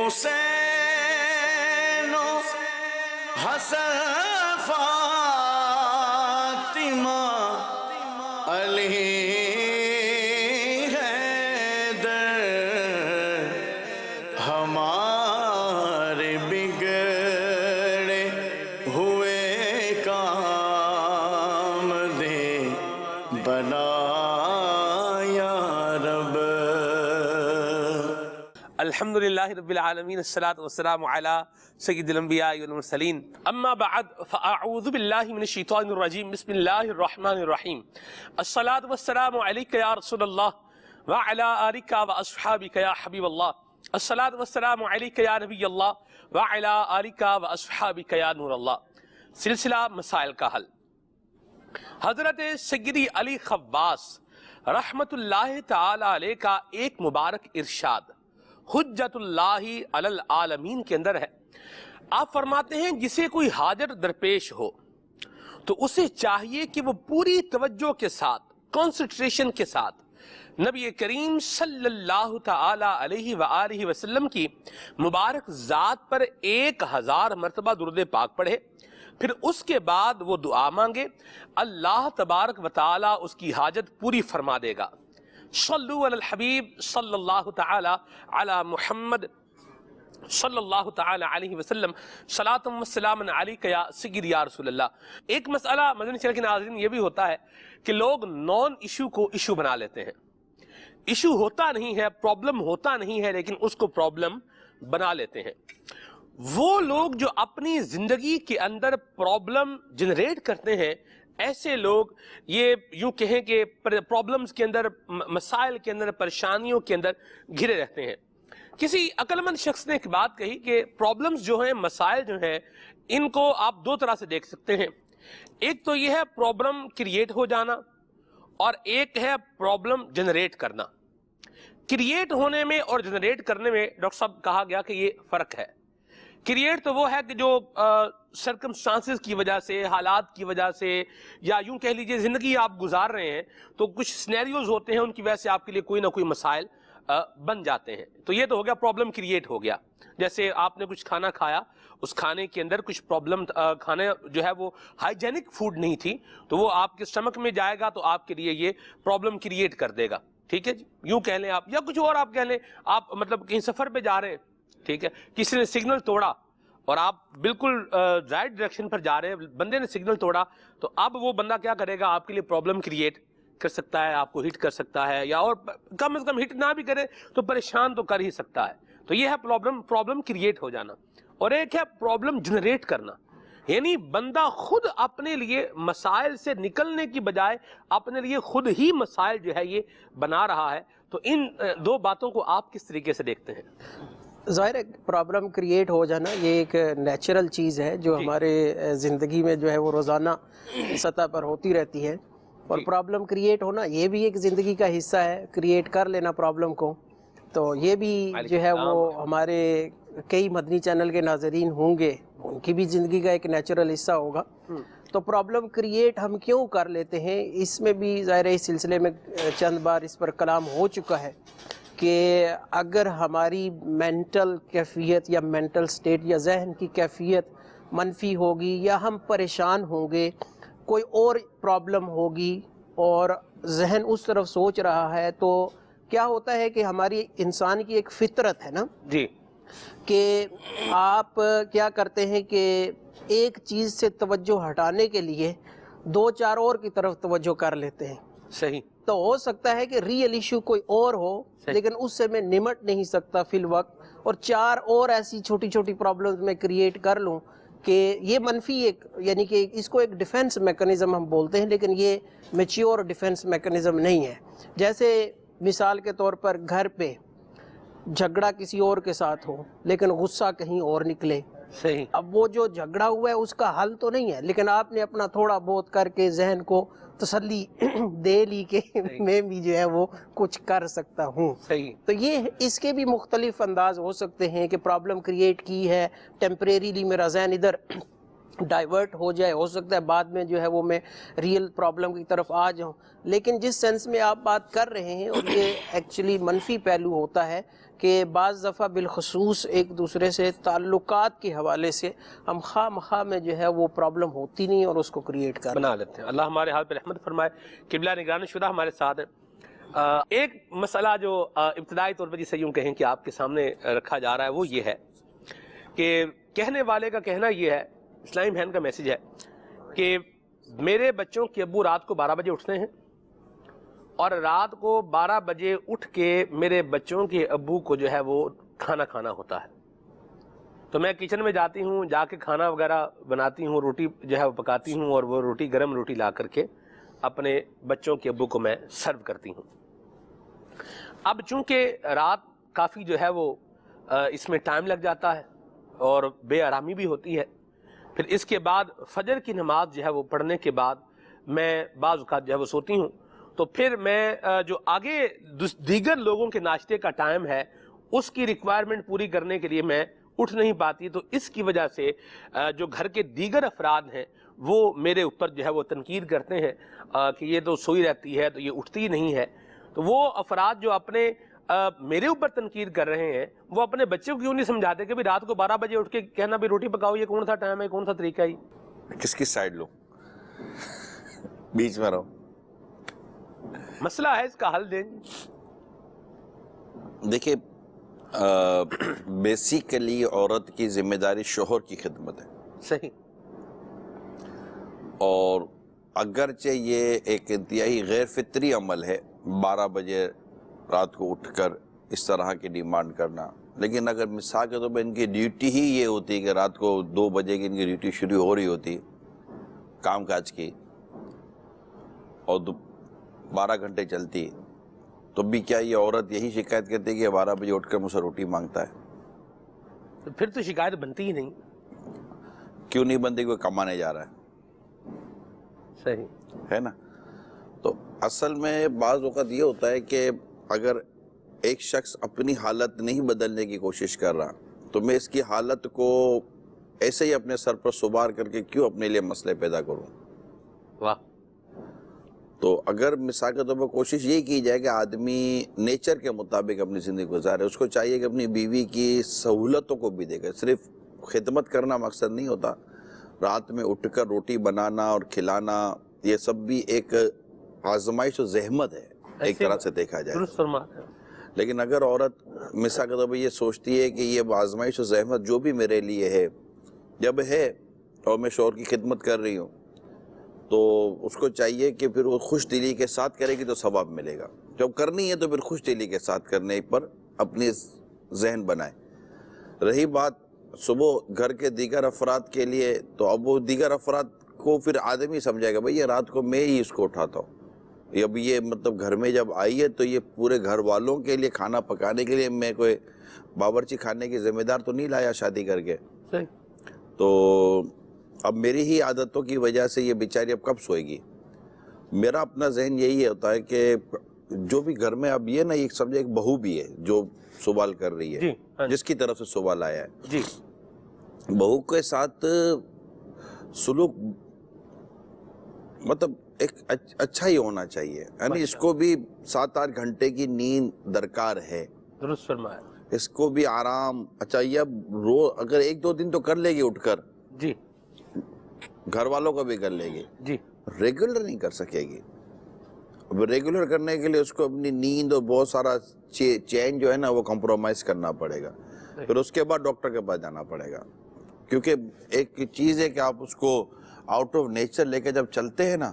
حسین و حسن فاطمہ علی حیدر ہمارے بگڑے ہوئے کام دے بنا یا رب. الحمد للہ رب العالمین، الصلاۃ والسلام علی سید الانبیاء والمرسلین، اما بعد فاعوذ باللہ من الشیطان الرجیم، بسم اللہ الرحمن الرحیم. الصلاۃ والسلام علیک یا رسول اللہ وعلی آلک واصحابک یا حبیب اللہ. الصلاۃ والسلام علیک یا نبی اللہ وعلی آلک واصحابک یا نور اللہ. سلسلہ مسائل کا حل. حضرت سیدی علی خواص رحمت اللہ تعالی علیہ کا ایک مبارک ارشاد حجت اللہ علی العالمین کے اندر ہے. آپ فرماتے ہیں جسے کوئی حاجت درپیش ہو تو اسے چاہیے کہ وہ پوری توجہ کے ساتھ، کنسنٹریشن کے ساتھ نبی کریم صلی اللہ تعالی علیہ وآلہ وسلم کی مبارک ذات پر 1000 مرتبہ درود پاک پڑھے، پھر اس کے بعد وہ دعا مانگے، اللہ تبارک و تعالی اس کی حاجت پوری فرما دے گا. صلو علی الحبیب صلی اللہ تعالی علی محمد صلی اللہ تعالی علیہ وسلم، صلاۃ و سلام علیک یا سیدی یا رسول اللہ. ایک مسئلہ مدنی چینل کے ناظرین یہ بھی ہوتا ہے کہ لوگ نان ایشو کو ایشو بنا لیتے ہیں. ایشو ہوتا نہیں ہے، پرابلم ہوتا نہیں ہے، لیکن اس کو پرابلم بنا لیتے ہیں. وہ لوگ جو اپنی زندگی کے اندر پرابلم جنریٹ کرتے ہیں، ایسے لوگ یہ یوں کہیں کہ پرابلمز کے اندر، مسائل کے اندر، پریشانیوں کے اندر گھرے رہتے ہیں. کسی عقل مند شخص نے ایک بات کہی کہ پرابلمز جو ہیں، مسائل جو ہیں، ان کو آپ دو طرح سے دیکھ سکتے ہیں. ایک تو یہ ہے پرابلم کریٹ ہو جانا، اور ایک ہے پرابلم جنریٹ کرنا. کریٹ ہونے میں اور جنریٹ کرنے میں ڈاکٹر صاحب کہا گیا کہ یہ فرق ہے. کریٹ تو وہ ہے کہ جو سرکمسٹانسز کی وجہ سے، حالات کی وجہ سے، یا یوں کہہ لیجئے زندگی آپ گزار رہے ہیں تو کچھ سینیریوز ہوتے ہیں، ان کی وجہ سے آپ کے لیے کوئی نہ کوئی مسائل بن جاتے ہیں. تو یہ تو ہو گیا پرابلم کریٹ ہو گیا. جیسے آپ نے کچھ کھانا کھایا، اس کھانے کے اندر کچھ پرابلم، کھانا جو ہے وہ ہائیجینک فوڈ نہیں تھی، تو وہ آپ کے اسٹمک میں جائے گا تو آپ کے لیے یہ پرابلم کریٹ کر دے گا. ٹھیک ہے جی، یوں کہہ لیں آپ، یا کچھ اور آپ کہہ لیں، آپ مطلب کہیں سفر پہ جا رہے ہیں، ٹھیک ہے، کسی نے سگنل توڑا اور آپ بالکل رائٹ ڈائریکشن پر جا رہے ہیں، بندے نے سگنل توڑا، تو اب وہ بندہ کیا کرے گا؟ آپ کے لیے پرابلم کریٹ کر سکتا ہے، آپ کو ہٹ کر سکتا ہے، یا اور کم از کم ہٹ نہ بھی کرے تو پریشان تو کر ہی سکتا ہے. تو یہ ہے پرابلم کریٹ ہو جانا. اور ایک ہے پرابلم جنریٹ کرنا، یعنی بندہ خود اپنے لیے مسائل سے نکلنے کی بجائے اپنے لیے خود ہی مسائل جو ہے یہ بنا رہا ہے. تو ان دو باتوں کو آپ کس طریقے سے دیکھتے ہیں؟ ظاہر ہے پرابلم کریٹ ہو جانا یہ ایک نیچرل چیز ہے جو ہمارے زندگی میں جو ہے وہ روزانہ سطح پر ہوتی رہتی ہے. اور پرابلم کریٹ ہونا یہ بھی ایک زندگی کا حصہ ہے، کریٹ کر لینا پرابلم کو. تو یہ بھی جو ہے وہ ہمارے کئی مدنی چینل کے ناظرین ہوں گے، ان کی بھی زندگی کا ایک نیچرل حصہ ہوگا. تو پرابلم کریٹ ہم کیوں کر لیتے ہیں، اس میں بھی ظاہر ہے اس سلسلے میں چند بار اس پر کلام ہو چکا ہے کہ اگر ہماری مینٹل کیفیت یا مینٹل سٹیٹ یا ذہن کی کیفیت منفی ہوگی، یا ہم پریشان ہوں گے، کوئی اور پرابلم ہوگی اور ذہن اس طرف سوچ رہا ہے، تو کیا ہوتا ہے کہ ہماری انسان کی ایک فطرت ہے نا جی، کہ آپ کیا کرتے ہیں کہ ایک چیز سے توجہ ہٹانے کے لیے 2-4 اور کی طرف توجہ کر لیتے ہیں. صحیح. تو ہو سکتا ہے کہ ریئل ایشو کوئی اور ہو، لیکن اس سے میں نمٹ نہیں سکتا فی الوقت، اور 4 اور ایسی چھوٹی چھوٹی پرابلمز میں کریٹ کر لوں کہ یہ منفی ایک، یعنی کہ اس کو ایک ڈیفنس میکنزم ہم بولتے ہیں، لیکن یہ میچیور ڈیفنس میکنزم نہیں ہے. جیسے مثال کے طور پر گھر پہ جھگڑا کسی اور کے ساتھ ہو لیکن غصہ کہیں اور نکلے. صحیح. اب وہ جو جھگڑا ہوا ہے اس کا حل تو نہیں ہے، لیکن آپ نے اپنا تھوڑا بہت کر کے ذہن کو تسلی دے لی کہ میں بھی جو ہے وہ کچھ کر سکتا ہوں. صحیح. تو یہ اس کے بھی مختلف انداز ہو سکتے ہیں کہ پرابلم کریٹ کی ہے ٹیمپریریلی، میرا ذہن ادھر ڈائیورٹ ہو جائے، ہو سکتا ہے بعد میں جو ہے وہ میں ریئل پرابلم کی طرف آ جاؤں. لیکن جس سینس میں آپ بات کر رہے ہیں، اور یہ ایکچولی منفی پہلو ہوتا ہے کہ بعض دفعہ بالخصوص ایک دوسرے سے تعلقات کے حوالے سے ہم خواہ مخواہ میں جو ہے وہ پرابلم ہوتی نہیں اور اس کو کریٹ کر بنا لیتے ہیں. اللہ ہمارے حال پہ رحمت فرمائے. قبلہ نگران شدہ ہمارے ساتھ ہیں. ایک مسئلہ جو ابتدائی طور پر جسے یوں کہیں کہ آپ کے سامنے رکھا جا رہا ہے وہ یہ ہے کہ کہنے والے کا کہنا یہ ہے، اسلامی بہن کا میسیج ہے کہ میرے بچوں کے ابو رات کو 12 بجے اٹھتے ہیں اور رات کو 12 بجے اٹھ کے میرے بچوں کے ابو کو جو ہے وہ کھانا کھانا ہوتا ہے. تو میں کچن میں جاتی ہوں، جا کے کھانا وغیرہ بناتی ہوں، روٹی جو ہے وہ پکاتی ہوں، اور وہ روٹی گرم روٹی لا کر کے اپنے بچوں کے ابو کو میں سرو کرتی ہوں. اب چونکہ رات کافی جو ہے وہ اس میں ٹائم لگ جاتا ہے اور بے آرامی بھی ہوتی ہے، پھر اس کے بعد فجر کی نماز جو ہے وہ پڑھنے کے بعد میں بعض اوقات جو ہے وہ سوتی ہوں. تو پھر میں جو آگے دیگر لوگوں کے ناشتے کا ٹائم ہے اس کی ریکوائرمنٹ پوری کرنے کے لیے میں اٹھ نہیں پاتی. تو اس کی وجہ سے جو گھر کے دیگر افراد ہیں وہ میرے اوپر جو ہے وہ تنقید کرتے ہیں کہ یہ تو سوئی رہتی ہے، تو یہ اٹھتی نہیں ہے. تو وہ افراد جو اپنے میرے اوپر تنقید کر رہے ہیں وہ اپنے بچے کو کیوں نہیں سمجھاتے کہ بھی رات کو 12 بجے اٹھ کے کہنا بھی روٹی پکاؤ، یہ کون سا ٹائم ہے، کون سا طریقہ ہے؟ کس کی سائڈ لو، بیچ میں رہو. مسئلہ ہے، اس کا حل دیں. دیکھیں بیسیکلی عورت کی ذمہ داری شوہر کی خدمت ہے. صحیح. اور اگرچہ یہ ایک انتہائی غیر فطری عمل ہے 12 بجے رات کو اٹھ کر اس طرح کی ڈیمانڈ کرنا، لیکن اگر مثال کے طور پہ ان کی ڈیوٹی ہی یہ ہوتی ہے کہ رات کو 2 بجے کی ان کی ڈیوٹی شروع ہو رہی ہوتی کام کاج کی اور 12 گھنٹے چلتی، تو بھی کیا یہ عورت یہی شکایت کرتی ہے کہ 12 بجے اٹھ کر مجھ سے روٹی مانگتا ہے؟ تو پھر تو شکایت بنتی ہی نہیں. کیوں نہیں بنتی؟ کوئی کمانے جا رہا ہے. صحیح ہے نا. تو اصل میں بعض اوقات یہ ہوتا ہے کہ اگر ایک شخص اپنی حالت نہیں بدلنے کی کوشش کر رہا تو میں اس کی حالت کو ایسے ہی اپنے سر پر سوار کر کے کیوں اپنے لیے مسئلے پیدا کروں؟ واہ. تو اگر مثال کے طور پر کوشش یہ کی جائے کہ آدمی نیچر کے مطابق اپنی زندگی گزارے، اس کو چاہیے کہ اپنی بیوی کی سہولتوں کو بھی دیکھے. صرف خدمت کرنا مقصد نہیں ہوتا، رات میں اٹھ کر روٹی بنانا اور کھلانا یہ سب بھی ایک آزمائش و زحمت ہے ایک طرح سے دیکھا جائے. درست فرمایا. لیکن اگر عورت مثال کے طور پر یہ سوچتی ہے کہ یہ آزمائش و زحمت جو بھی میرے لیے ہے جب ہے اور میں شوہر کی خدمت کر رہی ہوں، تو اس کو چاہیے کہ پھر وہ خوش دلی کے ساتھ کرے گی تو ثواب ملے گا. جب کرنی ہے تو پھر خوش دلی کے ساتھ کرنے پر اپنی ذہن بنائے. رہی بات صبح گھر کے دیگر افراد کے لیے، تو اب وہ دیگر افراد کو پھر آدمی سمجھائے گا بھئی یہ رات کو میں ہی اس کو اٹھاتا ہوں. اب یہ مطلب گھر میں جب آئی ہے تو یہ پورے گھر والوں کے لیے کھانا پکانے کے لیے میں کوئی باورچی خانے کی ذمہ دار تو نہیں لایا شادی کر کے. تو اب میری ہی عادتوں کی وجہ سے یہ بیچاری اب کب سوئے گی. میرا اپنا ذہن یہی ہوتا ہے کہ جو بھی گھر میں اب یہ نا ایک سمجھے ایک بہو بھی ہے جو سوال کر رہی ہے، جس کی طرف سے سوال آیا ہے. جی. بہو کے ساتھ سلوک مطلب ایک اچھا ہی ہونا چاہیے، یعنی اس کو بھی 7-8 گھنٹے کی نیند درکار ہے. درست فرمایا. اس کو بھی آرام. اچھا یہ اگر 1-2 دن تو کر لے گی اٹھ کر، جی گھر والوں کو بھی کر لے گی، جی ریگولر نہیں کر سکے گی. اب ریگولر کرنے کے لیے اس کو اپنی نیند اور بہت سارا چین جو ہے نا وہ کمپرومائز کرنا پڑے گا. پھر اس کے بعد ڈاکٹر کے پاس جانا پڑے گا، کیونکہ ایک چیز ہے کہ آپ اس کو آؤٹ آف نیچر لے کے جب چلتے ہیں نا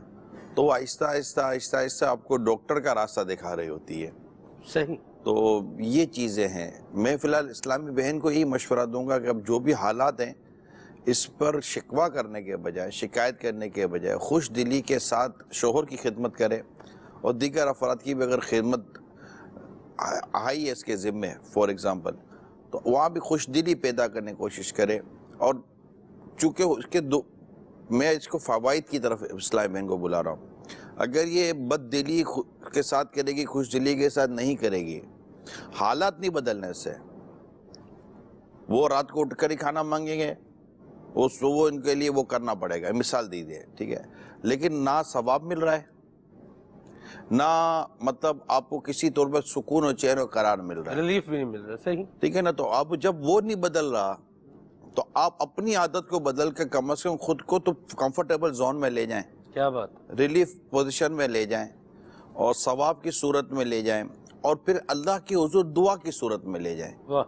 تو وہ آہستہ آہستہ آہستہ آہستہ آپ کو ڈاکٹر کا راستہ دکھا رہی ہوتی ہے. صحیح. تو یہ چیزیں ہیں. میں فی الحال اسلامی بہن کو یہی مشورہ دوں گا کہ اب جو بھی حالات ہیں اس پر شکوہ کرنے کے بجائے، شکایت کرنے کے بجائے خوش دلی کے ساتھ شوہر کی خدمت کرے، اور دیگر افراد کی بھی اگر خدمت آئی ہے اس کے ذمہ فار ایگزامپل، تو وہاں بھی خوش دلی پیدا کرنے کی کوشش کرے. اور چونکہ اس کے میں اس کو فوائد کی طرف اسلامی بہن کو بلا رہا ہوں. اگر یہ بد دلی کے ساتھ کرے گی، خوش دلی کے ساتھ نہیں کرے گی، حالات نہیں بدلنے سے. وہ رات کو اٹھ کر ہی کھانا مانگیں گے، وہ ان کے لیے وہ کرنا پڑے گا، مثال دی ہے، ٹھیک ہے، لیکن نہ ثواب مل رہا ہے، نہ مطلب آپ کو کسی طور پر سکون و چین و قرار مل رہا ہے، ریلیف بھی نہیں مل رہا. صحیح. ٹھیک ہے نا. تو اب جب وہ نہیں بدل رہا تو آپ اپنی عادت کو بدل کے کم از کم خود کو تو کمفرٹیبل زون میں لے جائیں، کیا بات. ریلیف پوزیشن میں لے جائیں اور ثواب کی صورت میں لے جائیں، اور پھر اللہ کی حضور دعا کی صورت میں لے جائیں واہ.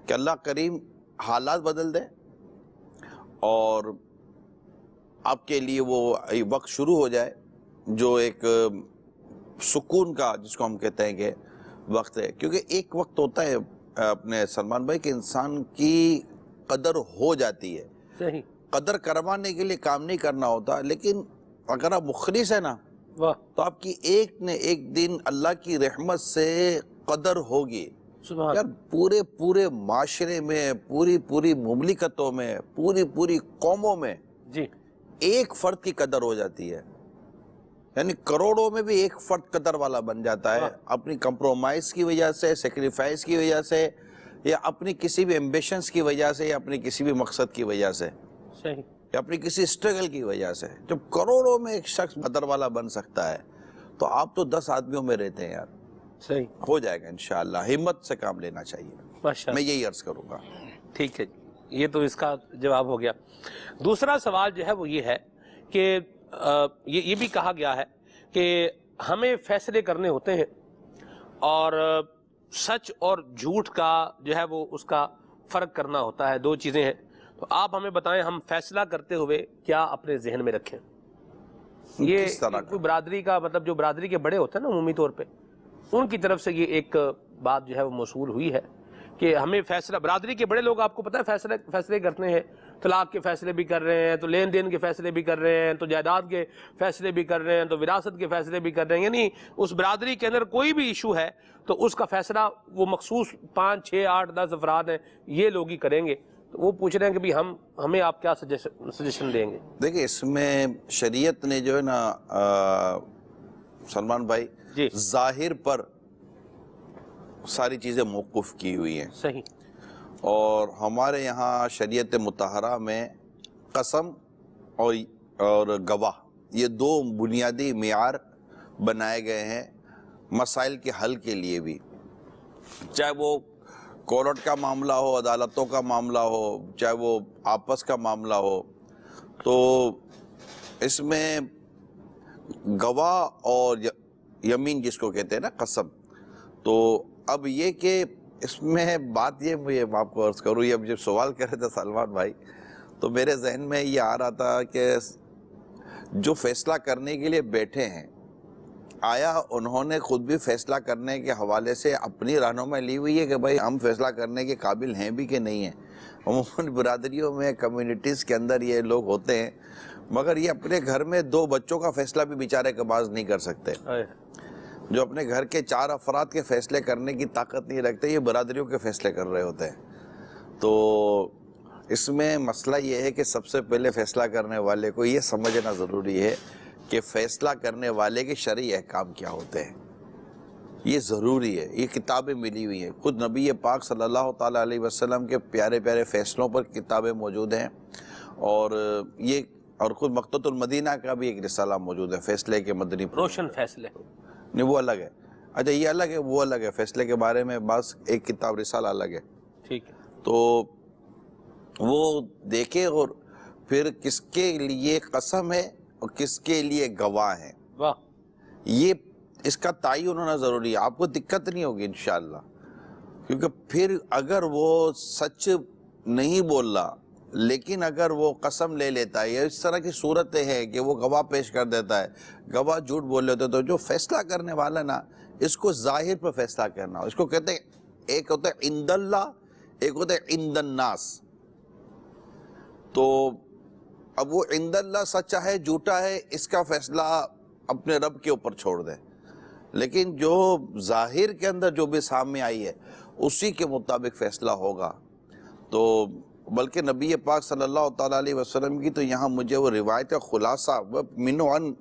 کہ اللہ کریم حالات بدل دے اور آپ کے لیے وہ وقت شروع ہو جائے جو ایک سکون کا، جس کو ہم کہتے ہیں کہ وقت ہے. کیونکہ ایک وقت ہوتا ہے اپنے سلمان بھائی کہ انسان کی قدر ہو جاتی ہے، صحیح. قدر کروانے کے لیے کام نہیں کرنا ہوتا، لیکن اگر آپ مخلص ہیں نا واہ. تو آپ کی ایک نہ ایک دن اللہ کی رحمت سے قدر ہوگی. سبحان. یار پورے معاشرے میں، پوری مملکتوں میں، پوری قوموں میں جی. ایک فرد کی قدر ہو جاتی ہے، یعنی کروڑوں میں بھی ایک فرد قدر والا بن جاتا ہے اپنی کمپرومائز کی وجہ سے، سیکریفائز کی وجہ سے، یا اپنی کسی بھی ایمبیشنز کی وجہ سے، یا اپنی کسی بھی مقصد کی وجہ سے، صحیح. یا اپنی کسی اسٹرگل کی وجہ سے. جب کروڑوں میں ایک شخص قدر والا بن سکتا ہے تو آپ تو 10 آدمیوں میں رہتے ہیں یار. صحیح. ہو جائے گا انشاءاللہ. ہمت سے کام لینا چاہیے، ماشاء میں اللہ. یہی عرض کروں گا. ٹھیک ہے جی، یہ تو اس کا جواب ہو گیا. دوسرا سوال جو ہے وہ یہ ہے کہ یہ بھی کہا گیا ہے کہ ہمیں فیصلے کرنے ہوتے ہیں اور سچ اور جھوٹ کا جو ہے وہ اس کا فرق کرنا ہوتا ہے. 2 چیزیں ہیں. تو آپ ہمیں بتائیں ہم فیصلہ کرتے ہوئے کیا اپنے ذہن میں رکھیں. یہ کس طرح کوئی برادری کا مطلب جو برادری کے بڑے ہوتے ہیں نا عمومی طور پہ، ان کی طرف سے یہ ایک بات جو ہے وہ موصول ہوئی ہے کہ ہمیں فیصلہ، برادری کے بڑے لوگ آپ کو پتہ ہے فیصلے کرتے ہیں. طلاق کے فیصلے بھی کر رہے ہیں، تو لین دین کے فیصلے بھی کر رہے ہیں، تو جائیداد کے فیصلے بھی کر رہے ہیں، تو وراثت کے فیصلے بھی کر رہے ہیں. یعنی اس برادری کے اندر کوئی بھی ایشو ہے تو اس کا فیصلہ وہ مخصوص 5 6 8 10 افراد ہیں، یہ لوگ ہی کریں گے. تو وہ پوچھ رہے ہیں کہ بھی ہمیں آپ کیا سجیشن دیں گے. دیکھیں اس میں شریعت نے جو ہے نا سلمان بھائی جی. ظاہر پر ساری چیزیں موقف کی ہوئی ہیں، صحیح. اور ہمارے یہاں شریعت مطہرہ میں قسم اور گواہ، یہ 2 بنیادی معیار بنائے گئے ہیں مسائل کے حل کے لیے بھی. چاہے وہ کورٹ کا معاملہ ہو، عدالتوں کا معاملہ ہو، چاہے وہ آپس کا معاملہ ہو، تو اس میں گواہ اور یمین جس کو کہتے ہیں نا قسم. تو اب یہ کہ اس میں بات یہ میں آپ کو عرض کروں، یہ اب جب سوال کر رہے تھے سلمان بھائی تو میرے ذہن میں یہ آ رہا تھا کہ جو فیصلہ کرنے کے لیے بیٹھے ہیں، آیا انہوں نے خود بھی فیصلہ کرنے کے حوالے سے اپنی رہنمائی لی ہوئی ہے کہ بھائی ہم فیصلہ کرنے کے قابل ہیں بھی کہ نہیں ہیں. عموماً برادریوں میں، کمیونٹیز کے اندر یہ لوگ ہوتے ہیں، مگر یہ اپنے گھر میں 2 بچوں کا فیصلہ بھی بیچارے کے باز نہیں کر سکتے. جو اپنے گھر کے 4 افراد کے فیصلے کرنے کی طاقت نہیں رکھتے، یہ برادریوں کے فیصلے کر رہے ہوتے ہیں. تو اس میں مسئلہ یہ ہے کہ سب سے پہلے فیصلہ کرنے والے کو یہ سمجھنا ضروری ہے کہ فیصلہ کرنے والے کے شرعی احکام کیا ہوتے ہیں. یہ ضروری ہے. یہ کتابیں ملی ہوئی ہیں، خود نبی پاک صلی اللہ تعالیٰ علیہ وسلم کے پیارے پیارے فیصلوں پر کتابیں موجود ہیں، اور خود مقتۃ المدینہ کا بھی ایک رسالہ موجود ہے فیصلے کے مدنی پر. روشن فیصلے. نہیں وہ الگ ہے. اچھا یہ الگ ہے، وہ الگ ہے. فیصلے کے بارے میں بس ایک کتاب رسالہ الگ ہے. ٹھیک ہے. تو وہ دیکھے اور پھر کس کے لیے قسم ہے اور کس کے لیے گواہ ہے، واہ. یہ اس کا تعین ہونا ضروری ہے. آپ کو دقت نہیں ہوگی انشاءاللہ، کیونکہ پھر اگر وہ سچ نہیں بول رہا لیکن اگر وہ قسم لے لیتا ہے، یا اس طرح کی صورتیں ہیں کہ وہ گواہ پیش کر دیتا ہے، گواہ جھوٹ بول لیتے، تو جو فیصلہ کرنے والا نا اس کو ظاہر پر فیصلہ کرنا. اس کو کہتے ہیں ایک ہوتا ہے عند اللہ، ایک ہوتا ہے عند الناس. تو اب وہ عند اللہ سچا ہے جھوٹا ہے، اس کا فیصلہ اپنے رب کے اوپر چھوڑ دیں، لیکن جو ظاہر کے اندر جو بھی سامنے آئی ہے اسی کے مطابق فیصلہ ہوگا. تو بلکہ نبی پاک صلی اللہ تعالیٰ علیہ وسلم کی تو یہاں مجھے وہ روایت کا خلاصہ، منو عن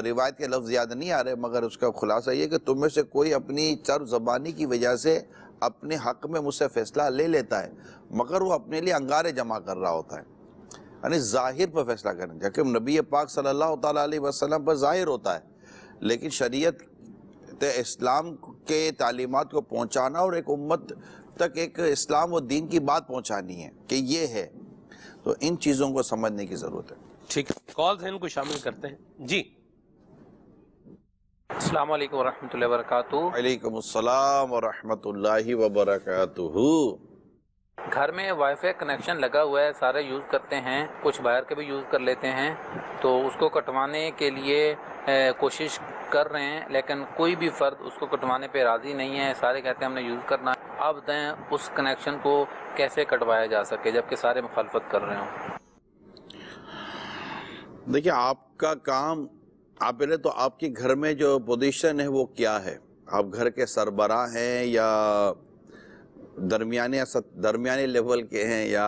روایت کے لفظ یاد نہیں آ رہے، مگر اس کا خلاصہ یہ کہ تم میں سے کوئی اپنی چرب زبانی کی وجہ سے اپنے حق میں مجھ سے فیصلہ لے لیتا ہے، مگر وہ اپنے لیے انگارے جمع کر رہا ہوتا ہے. یعنی ظاہر پر فیصلہ کریں، جبکہ نبی پاک صلی اللہ تعالیٰ علیہ وسلم پر ظاہر ہوتا ہے، لیکن شریعت اسلام کے تعلیمات کو پہنچانا اور ایک امت تک ایک اسلام و دین کی بات پہنچانی ہے کہ یہ ہے، تو ان چیزوں کو سمجھنے کی ضرورت ہے۔ ٹھیک ہے، کالز ہیں ان کو شامل کرتے ہیں جی۔ السلام علیکم ورحمۃ اللہ وبرکاتہ۔ وعلیکم السلام ورحمۃ اللہ وبرکاتہ۔ گھر میں وائی فائی کنیکشن لگا ہوا ہے، سارے یوز کرتے ہیں، کچھ باہر کے بھی یوز کر لیتے ہیں، تو اس کو کٹوانے کے لیے کوشش کر رہے ہیں، لیکن کوئی بھی فرد اس کو کٹوانے پہ راضی نہیں ہے، سارے کہتے ہیں ہم نے یوز کرنا ہے۔ آپ دیں اس کنیکشن کو کیسے کٹوایا جا سکے جبکہ سارے مخالفت کر رہے ہوں؟ دیکھیں، آپ کا کام، آپ پہلے تو آپ کی گھر میں جو پوزیشن ہے وہ کیا ہے؟ آپ گھر کے سربراہ ہیں یا درمیانی لیول کے ہیں یا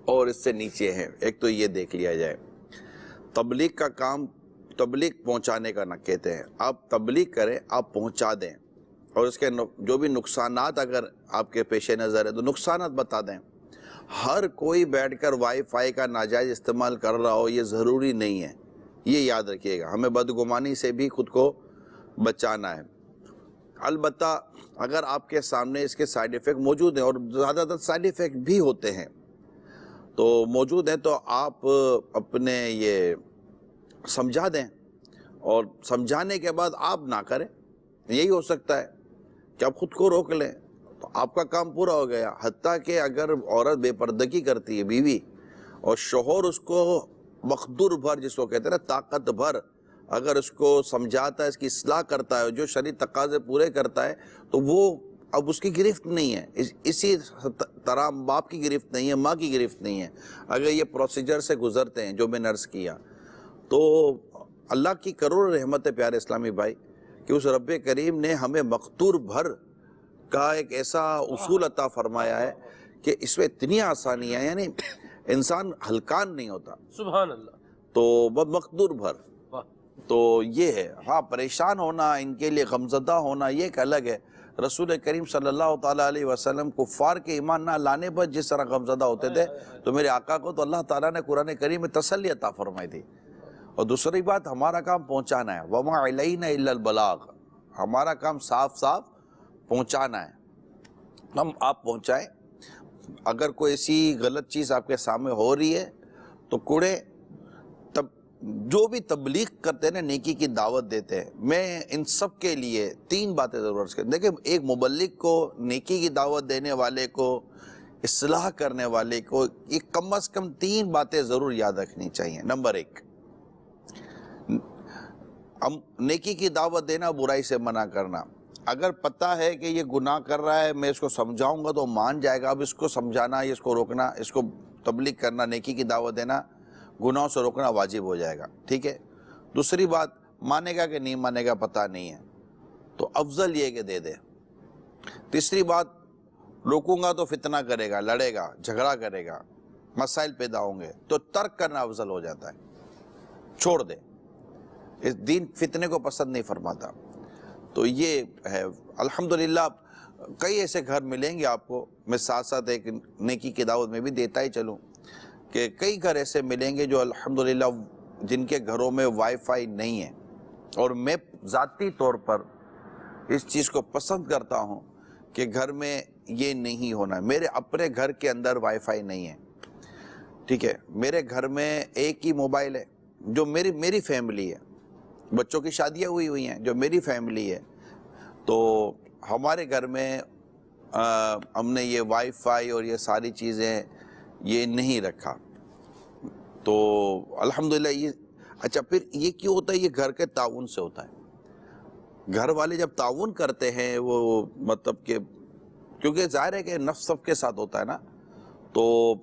اور اس سے نیچے ہیں؟ ایک تو یہ دیکھ لیا جائے۔ تبلیغ کا کام تبلیغ پہنچانے کا نہ کہتے ہیں، آپ تبلیغ کریں، آپ پہنچا دیں، اور اس کے جو بھی نقصانات اگر آپ کے پیش نظر ہے تو نقصانات بتا دیں۔ ہر کوئی بیٹھ کر وائی فائی کا ناجائز استعمال کر رہا ہو یہ ضروری نہیں ہے، یہ یاد رکھیے گا۔ ہمیں بدگمانی سے بھی خود کو بچانا ہے۔ البتہ اگر آپ کے سامنے اس کے سائیڈ ایفیکٹ موجود ہیں، اور زیادہ تر سائیڈ ایفیکٹ بھی ہوتے ہیں تو موجود ہیں، تو آپ اپنے یہ سمجھا دیں، اور سمجھانے کے بعد آپ نہ کریں، یہی ہو سکتا ہے کہ آپ خود کو روک لیں تو آپ کا کام پورا ہو گیا۔ حتیٰ کہ اگر عورت بے پردگی کرتی ہے، بیوی، اور شوہر اس کو مقدور بھر، جس کو کہتے ہیں نا طاقت بھر، اگر اس کو سمجھاتا ہے، اس کی اصلاح کرتا ہے، جو شرعی تقاضے پورے کرتا ہے، تو وہ اب اس کی گرفت نہیں ہے، اسی طرح باپ کی گرفت نہیں ہے، ماں کی گرفت نہیں ہے۔ اگر یہ پروسیجر سے گزرتے ہیں جو میں نے عرض کیا، تو اللہ کی کروڑ رحمت ہے پیارے اسلامی بھائی کہ اس رب کریم نے ہمیں مقدور بھر کا ایک ایسا اصول عطا فرمایا ہے کہ اس میں اتنی آسانیاں ہیں، یعنی انسان ہلکان نہیں ہوتا، سبحان اللہ۔ تو مقدور بھر، تو یہ ہے۔ ہاں، پریشان ہونا، ان کے لیے غمزدہ ہونا، یہ ایک الگ ہے۔ رسول کریم صلی اللہ تعالیٰ علیہ وسلم کفار کے ایمان نہ لانے پر جس طرح غمزدہ ہوتے تھے، تو میرے آقا کو تو اللہ تعالیٰ نے قرآن کریم میں تسلی عطا فرمائی تھی۔ اور دوسری بات، ہمارا کام پہنچانا ہے، وَمَا عَلَيْنَا إِلَّا الْبَلَاغُ، ہمارا کام صاف صاف پہنچانا ہے۔ ہم آپ پہنچائیں۔ اگر کوئی ایسی غلط چیز آپ کے سامنے ہو رہی ہے تو کوڑے جو بھی تبلیغ کرتے ہیں، نیکی کی دعوت دیتے ہیں، میں ان سب کے لیے 3 باتیں ضرور کریں۔ دیکھیں، ایک مبلغ کو، نیکی کی دعوت دینے والے کو، اصلاح کرنے والے کو، یہ کم از کم 3 باتیں ضرور یاد رکھنی چاہیے۔ نمبر 1، نیکی کی دعوت دینا، برائی سے منع کرنا۔ اگر پتہ ہے کہ یہ گناہ کر رہا ہے، میں اس کو سمجھاؤں گا تو مان جائے گا، اب اس کو سمجھانا، اس کو روکنا، اس کو تبلیغ کرنا، نیکی کی دعوت دینا، گناہوں سے روکنا واجب ہو جائے گا، ٹھیک ہے۔ دوسری بات، مانے گا کہ نہیں مانے گا پتہ نہیں ہے، تو افضل یہ کہ دے دے۔ تیسری بات، روکوں گا تو فتنہ کرے گا، لڑے گا، جھگڑا کرے گا، مسائل پیدا ہوں گے، تو ترک کرنا افضل ہو جاتا ہے، چھوڑ دے۔ اس دین فتنے کو پسند نہیں فرماتا۔ تو یہ ہے۔ الحمدللہ کئی ایسے گھر ملیں گے آپ کو، میں ساتھ ساتھ ایک نیکی کی دعوت میں بھی دیتا ہی چلوں کہ کئی گھر ایسے ملیں گے جو الحمدللہ جن کے گھروں میں وائی فائی نہیں ہے، اور میں ذاتی طور پر اس چیز کو پسند کرتا ہوں کہ گھر میں یہ نہیں ہونا۔ میرے اپنے گھر کے اندر وائی فائی نہیں ہے، ٹھیک ہے، میرے گھر میں ایک ہی موبائل ہے جو میری فیملی ہے، بچوں کی شادیاں ہوئی ہیں جو میری فیملی ہے، تو ہمارے گھر میں ہم نے یہ وائی فائی اور یہ ساری چیزیں یہ نہیں رکھا۔ تو الحمدللہ یہ اچھا، پھر یہ کیوں ہوتا ہے؟ یہ گھر کے تعاون سے ہوتا ہے۔ گھر والے جب تعاون کرتے ہیں، وہ مطلب کہ کیونکہ ظاہر ہے کہ نفس سب کے ساتھ ہوتا ہے نا، تو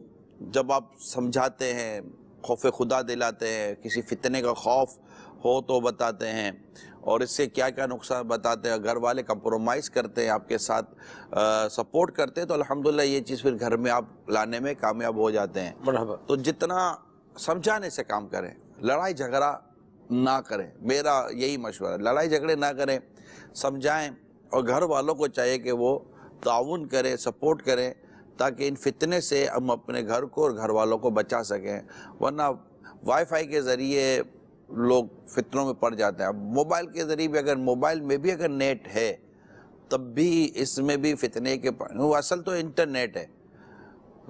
جب آپ سمجھاتے ہیں، خوف خدا دلاتے ہیں، کسی فتنے کا خوف ہو تو بتاتے ہیں، اور اس سے کیا کیا نقصان بتاتے ہیں، گھر والے کمپرومائز کرتے ہیں آپ کے ساتھ، سپورٹ کرتے ہیں، تو الحمدللہ یہ چیز پھر گھر میں آپ لانے میں کامیاب ہو جاتے ہیں۔ مرحبا۔ تو جتنا سمجھانے سے کام کریں، لڑائی جھگڑا نہ کریں، میرا یہی مشورہ ہے، لڑائی جھگڑے نہ کریں، سمجھائیں، اور گھر والوں کو چاہیے کہ وہ تعاون کریں، سپورٹ کریں، تاکہ ان فتنے سے ہم اپنے گھر کو اور گھر والوں کو بچا سکیں. ورنہ وائی فائی کے ذریعے لوگ فتنوں میں پڑ جاتے ہیں. اب موبائل کے ذریعے بھی اگر موبائل میں بھی اگر نیٹ ہے تب بھی اس میں بھی فتنے کے وہ اصل تو انٹرنیٹ ہے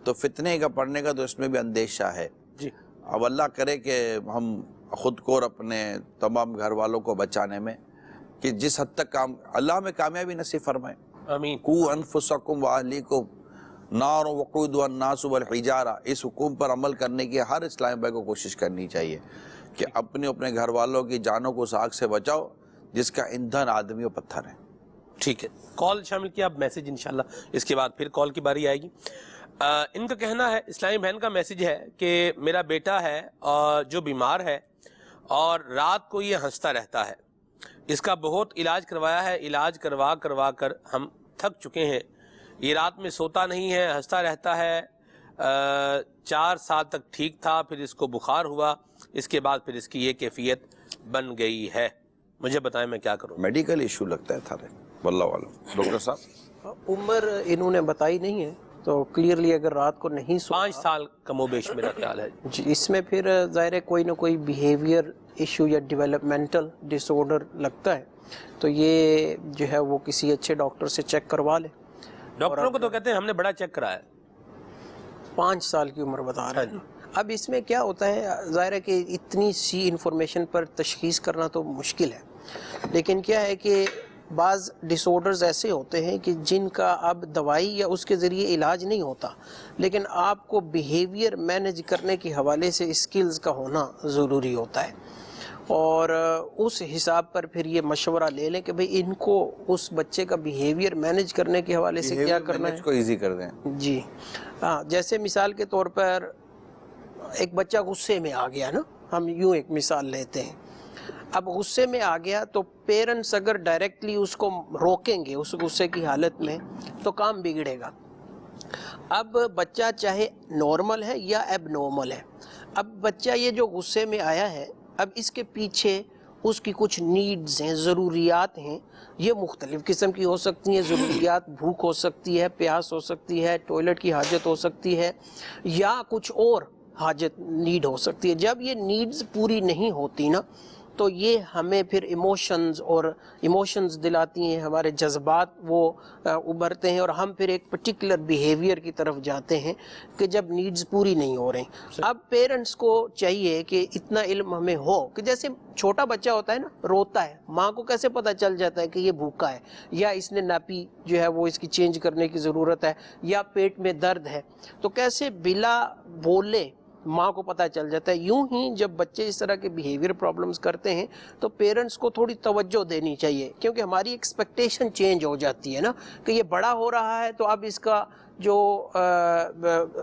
تو فتنے کا پڑھنے کا تو اس میں بھی اندیشہ ہے. جی اب اللہ کرے کہ ہم خود کو اور اپنے تمام گھر والوں کو بچانے میں کہ جس حد تک اللہ میں کامیابی نصیب فرمائے. آمین. قو انفسکم واہلیکم نار وقودها الناس والحجارہ، اس حکم پر عمل کرنے کی ہر اسلامی بھائی کو کوشش کرنی چاہیے کہ اپنے گھر والوں کی جانوں کو اس آگ سے بچاؤ جس کا ایندھن آدمی و پتھر ہے. ٹھیک ہے، کال شامل کیا، اب میسج انشاءاللہ اس کے بعد پھر کال کی باری آئے گی. ان کا کہنا ہے، اسلامی بہن کا میسج ہے کہ میرا بیٹا ہے جو بیمار ہے اور رات کو یہ ہنستا رہتا ہے. اس کا بہت علاج کروایا ہے، علاج کروا کر ہم تھک چکے ہیں. یہ رات میں سوتا نہیں ہے، ہنستا رہتا ہے. 4 سال تک ٹھیک تھا، پھر اس کو بخار ہوا، اس کے بعد پھر اس کی یہ کیفیت بن گئی ہے. مجھے بتائیں میں کیا کروں. میڈیکل ایشو لگتا ہے تھارے واللہ عالم. ڈاکٹر صاحب عمر انہوں نے بتائی نہیں ہے تو کلیئرلی اگر رات کو نہیں 5 سال کم و بیش میرا خیال ہے. جی اس میں پھر ظاہر ہے کوئی نہ کوئی بیہیویئر ایشو یا ڈیولپمنٹل ڈس آرڈر لگتا ہے تو یہ جو ہے وہ کسی اچھے ڈاکٹر سے چیک کروا لے. ڈاکٹروں کو تو کہتے ہیں ہم نے بڑا چیک کرایا. 5 سال کی عمر بتا رہے ہیں. اب اس میں کیا ہوتا ہے، ظاہر ہے کہ اتنی سی انفارمیشن پر تشخیص کرنا تو مشکل ہے، لیکن کیا ہے کہ بعض ڈس آرڈرز ایسے ہوتے ہیں کہ جن کا اب دوائی یا اس کے ذریعے علاج نہیں ہوتا، لیکن آپ کو بیہیویئر مینیج کرنے کے حوالے سے اسکلز کا ہونا ضروری ہوتا ہے. اور اس حساب پر پھر یہ مشورہ لے لیں کہ بھئی ان کو اس بچے کا بیہیویئر مینیج کرنے کے حوالے سے کیا کرنا ہے. اس کو ایزی کر دیں. جی ہاں، جیسے مثال کے طور پر ایک بچہ غصے میں آ گیا نا، ہم یوں ایک مثال لیتے ہیں. اب غصے میں آ گیا تو پیرنٹس اگر ڈائریکٹلی اس کو روکیں گے اس غصے کی حالت میں تو کام بگڑے گا. اب بچہ چاہے نارمل ہے یا ایب نارمل ہے، اب بچہ یہ جو غصے میں آیا ہے، اب اس کے پیچھے اس کی کچھ نیڈز ہیں، ضروریات ہیں. یہ مختلف قسم کی ہو سکتی ہیں ضروریات. بھوک ہو سکتی ہے، پیاس ہو سکتی ہے، ٹوائلٹ کی حاجت ہو سکتی ہے، یا کچھ اور حاجت نیڈ ہو سکتی ہے. جب یہ نیڈز پوری نہیں ہوتی نا تو یہ ہمیں پھر ایموشنز دلاتی ہیں، ہمارے جذبات وہ ابھرتے ہیں اور ہم پھر ایک پرٹیکولر بیہیویئر کی طرف جاتے ہیں کہ جب نیڈز پوری نہیں ہو رہی. اب پیرنٹس کو چاہیے کہ اتنا علم ہمیں ہو کہ جیسے چھوٹا بچہ ہوتا ہے نا، روتا ہے، ماں کو کیسے پتہ چل جاتا ہے کہ یہ بھوکا ہے یا اس نے ناپی جو ہے وہ اس کی چینج کرنے کی ضرورت ہے یا پیٹ میں درد ہے، تو کیسے بلا بولے ماں کو پتہ چل جاتا ہے. یوں ہی جب بچے اس طرح کے بیہیویئر پرابلمز کرتے ہیں تو پیرنٹس کو تھوڑی توجہ دینی چاہیے، کیونکہ ہماری ایکسپیکٹیشن چینج ہو جاتی ہے نا کہ یہ بڑا ہو رہا ہے تو اب اس کا جو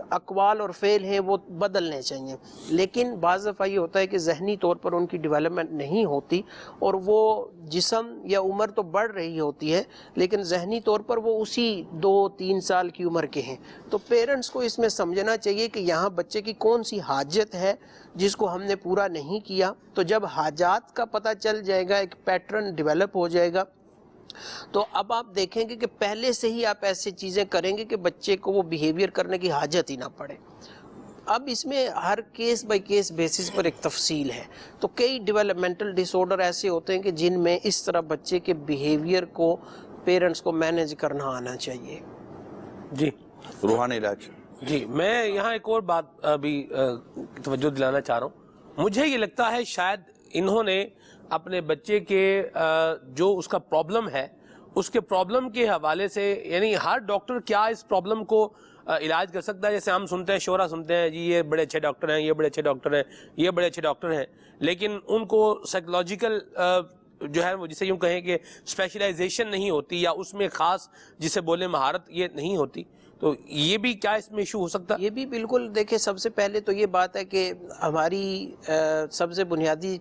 اقوال اور فعل ہیں وہ بدلنے چاہیے. لیکن بعض دفعہ یہ ہوتا ہے کہ ذہنی طور پر ان کی ڈیولپمنٹ نہیں ہوتی اور وہ جسم یا عمر تو بڑھ رہی ہوتی ہے لیکن ذہنی طور پر وہ اسی 2-3 سال کی عمر کے ہیں. تو پیرنٹس کو اس میں سمجھنا چاہیے کہ یہاں بچے کی کون سی حاجت ہے جس کو ہم نے پورا نہیں کیا. تو جب حاجات کا پتہ چل جائے گا، ایک پیٹرن ڈیولپ ہو جائے گا، تو اب آپ دیکھیں گے کہ پہلے سے ہی آپ ایسی چیزیں کریں گے کہ بچے کو وہ بیہیویئر کرنے کی حاجت ہی نہ پڑے. اب اس میں ہر کیس بائی کیس بیسس پر ایک تفصیل ہے. تو کئی ڈیولپمنٹل ڈس آرڈر ایسے ہوتے ہیں کہ جن میں اس طرح بچے کے بیہیویئر کو پیرنٹس کو مینیج کرنا آنا چاہیے. جی روحانی علاج. جی میں یہاں ایک اور بات ابھی توجہ دلانا چاہ رہا ہوں. مجھے یہ لگتا ہے شاید انہوں نے اپنے بچے کے جو اس کا پرابلم ہے اس کے پرابلم کے حوالے سے، یعنی ہر ڈاکٹر کیا اس پرابلم کو علاج کر سکتا ہے. جیسے ہم سنتے ہیں، شعرا سنتے ہیں، جی یہ بڑے اچھے ڈاکٹر ہیں، یہ بڑے اچھے ڈاکٹر ہیں، یہ بڑے اچھے ڈاکٹر ہیں، لیکن ان کو سائیکولوجیکل جو ہے وہ جسے یوں کہیں کہ اسپیشلائزیشن نہیں ہوتی یا اس میں خاص جسے بولے مہارت یہ نہیں ہوتی. تو یہ بھی کیا اس میں ایشو ہو سکتا ہے؟ یہ بھی بالکل. دیکھیں سب سے پہلے تو یہ بات ہے کہ ہماری سب سے بنیادی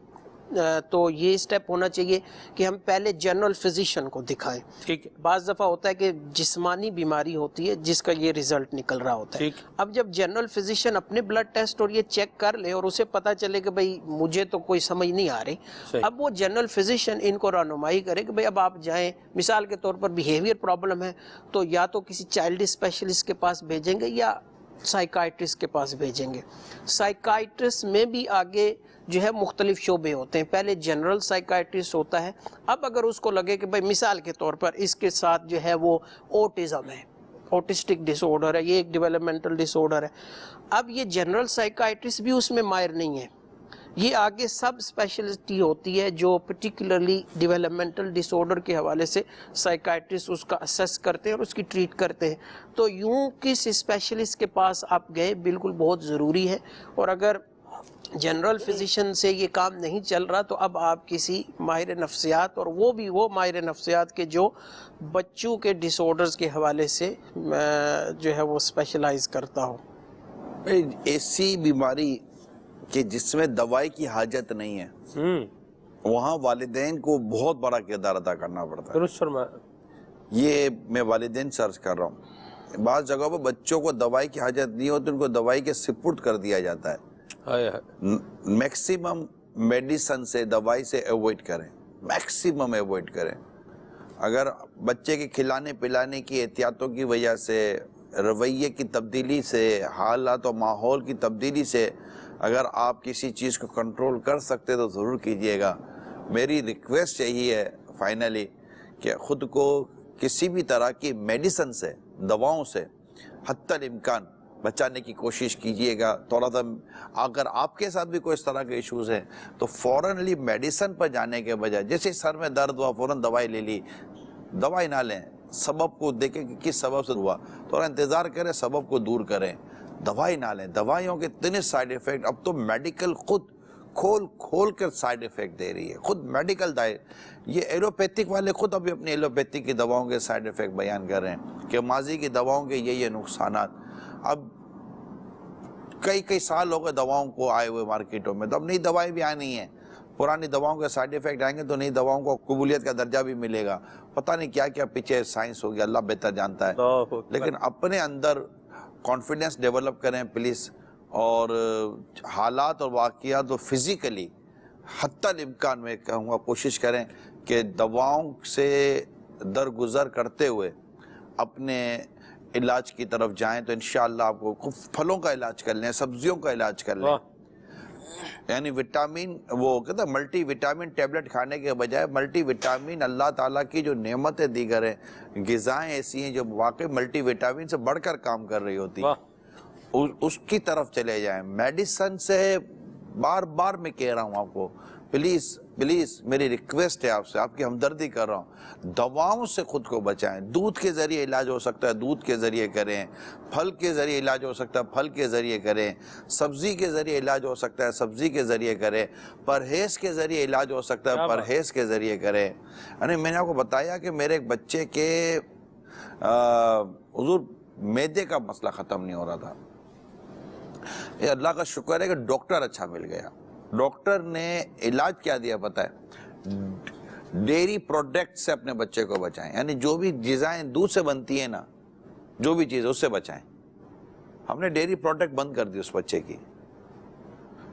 تو یہ اسٹیپ ہونا چاہیے کہ ہم پہلے جنرل فزیشین کو دکھائیں. ٹھیک ہے. بعض دفعہ ہوتا ہے کہ جسمانی بیماری ہوتی ہے جس کا یہ ریزلٹ نکل رہا ہوتا ہے. اب جب جنرل فزیشین اپنے بلڈ ٹیسٹ اور یہ چیک کر لے اور اسے پتہ چلے کہ بھئی مجھے تو کوئی سمجھ نہیں آ رہی, اب وہ جنرل فزیشین ان کو رہنمائی کرے کہ بھئی اب آپ جائیں, مثال کے طور پر بیہیویئر پرابلم ہے تو یا تو کسی چائلڈ اسپیشلسٹ کے پاس بھیجیں گے یا سائیکائٹرسٹ کے پاس بھیجیں گے. سائیکائٹرسٹ میں بھی آگے جو ہے مختلف شعبے ہوتے ہیں. پہلے جنرل سائیکائٹرسٹ ہوتا ہے. اب اگر اس کو لگے کہ بھئی مثال کے طور پر اس کے ساتھ جو ہے وہ اوٹزم ہے, اوٹسٹک ڈس آرڈر ہے, یہ ایک ڈیولپمنٹل ڈس آرڈر ہے, اب یہ جنرل سائیکائٹرسٹ بھی اس میں ماہر نہیں ہے. یہ آگے سب اسپیشلٹی ہوتی ہے جو پرٹیکولرلی ڈیولپمنٹل ڈس آرڈر کے حوالے سے سائیکائٹرسٹ اس کا اسیس کرتے ہیں اور اس کی ٹریٹ کرتے ہیں. تو یوں کس اسپیشلسٹ کے پاس آپ گئے بالکل بہت ضروری ہے. اور اگر جنرل فزیشین سے یہ کام نہیں چل رہا تو اب آپ کسی ماہر نفسیات, اور وہ بھی وہ ماہر نفسیات کے جو بچوں کے ڈس آرڈرز کے حوالے سے جو ہے وہ اسپیشلائز کرتا ہو. ایسی بیماری کہ جس میں دوائی کی حاجت نہیں ہے, وہاں والدین کو بہت بڑا کردار ادا کرنا پڑتا ہے. درست فرمایا. یہ میں والدین سرچ کر رہا ہوں, بعض جگہوں پہ بچوں کو دوائی کی حاجت نہیں ہوتی, ان کو دوائی کے سپرد کر دیا جاتا ہے. میکسیمم میڈیسن سے, دوائی سے ایوائڈ کریں, میکسیمم ایوائڈ کریں. اگر بچے کے کھلانے پلانے کی احتیاطوں کی وجہ سے, رویے کی تبدیلی سے, حالات و ماحول کی تبدیلی سے اگر آپ کسی چیز کو کنٹرول کر سکتے تو ضرور کیجئے گا. میری ریکویسٹ یہی ہے فائنلی کہ خود کو کسی بھی طرح کی میڈیسن سے, دواؤں سے حتی الامکان بچانے کی کوشش کیجئے گا. تھوڑا سا اگر آپ کے ساتھ بھی کوئی اس طرح کے ایشوز ہیں تو فوراً میڈیسن پر جانے کے بجائے, جیسے سر میں درد ہوا فوراً دوائی لے لی, دوائی نہ لیں. سبب کو دیکھیں کہ کس سبب سے ہوا, تھوڑا انتظار کریں, سبب کو دور کریں, دوائی نہ لیں. دوائیوں کے اتنے سائیڈ ایفیکٹ, اب تو میڈیکل خود کھول کر سائیڈ ایفیکٹ دے رہی ہے. خود میڈیکل یہ ایلوپیتھک والے خود ابھی اپنی ایلوپیتھک کی دواؤں کے سائیڈ ایفیکٹ بیان کر رہے ہیں کہ ماضی کی دواؤں کے یہ نقصانات. اب کئی سال ہو گئے دواؤں کو آئے ہوئے مارکیٹوں میں, تو اب نئی دوائی بھی آنی ہے. پرانی دواؤں کے سائیڈ ایفیکٹ آئیں گے تو نئی دواؤں کو قبولیت کا درجہ بھی ملے گا. پتہ نہیں کیا کیا پیچھے سائنس ہو گیا, اللہ بہتر جانتا ہے. لیکن اپنے اندر کانفیڈنس ڈیولپ کریں پلیز, اور حالات اور واقعات فزیکلی حتی الامکان میں کہوں گا کوشش کریں کہ دواؤں سے درگزر کرتے ہوئے اپنے علاج کی طرف جائیں. تو انشاءاللہ آپ کو پھلوں کا علاج کر لیں, سبزیوں کا علاج کر لیں. یعنی وٹامن, وہ کہتا ہے ملٹی وٹامن ٹیبلٹ کھانے کے بجائے ملٹی وٹامن اللہ تعالیٰ کی جو نعمتیں دیگر ہیں, غذائیں ایسی ہیں جو واقعی ملٹی وٹامن سے بڑھ کر کام کر رہی ہوتی, اس کی طرف چلے جائیں. میڈیسن سے بار بار میں کہہ رہا ہوں آپ کو, پلیز میری ریکویسٹ ہے آپ سے, آپ کی ہمدردی کر رہا ہوں, دواؤں سے خود کو بچائیں. دودھ کے ذریعے علاج ہو سکتا ہے دودھ کے ذریعے کریں, پھل کے ذریعے علاج ہو سکتا ہے پھل کے ذریعے کریں, سبزی کے ذریعے علاج ہو سکتا ہے سبزی کے ذریعے کریں, پرہیز کے ذریعے علاج ہو سکتا ہے پرہیز کے ذریعے کریں. یعنی میں نے آپ کو بتایا کہ میرے ایک بچے کے حضور معدے کا مسئلہ ختم نہیں ہو رہا تھا. یہ اللہ کا شکر ہے کہ ڈاکٹر اچھا مل گیا. ڈاکٹر نے علاج کیا دیا پتہ ہے, ڈیری پروڈکٹ سے اپنے بچے کو بچائیں. یعنی جو بھی غذائیں دودھ سے بنتی ہیں نا, جو بھی چیز اس سے بچائیں. ہم نے ڈیری پروڈکٹ بند کر دی اس بچے کی.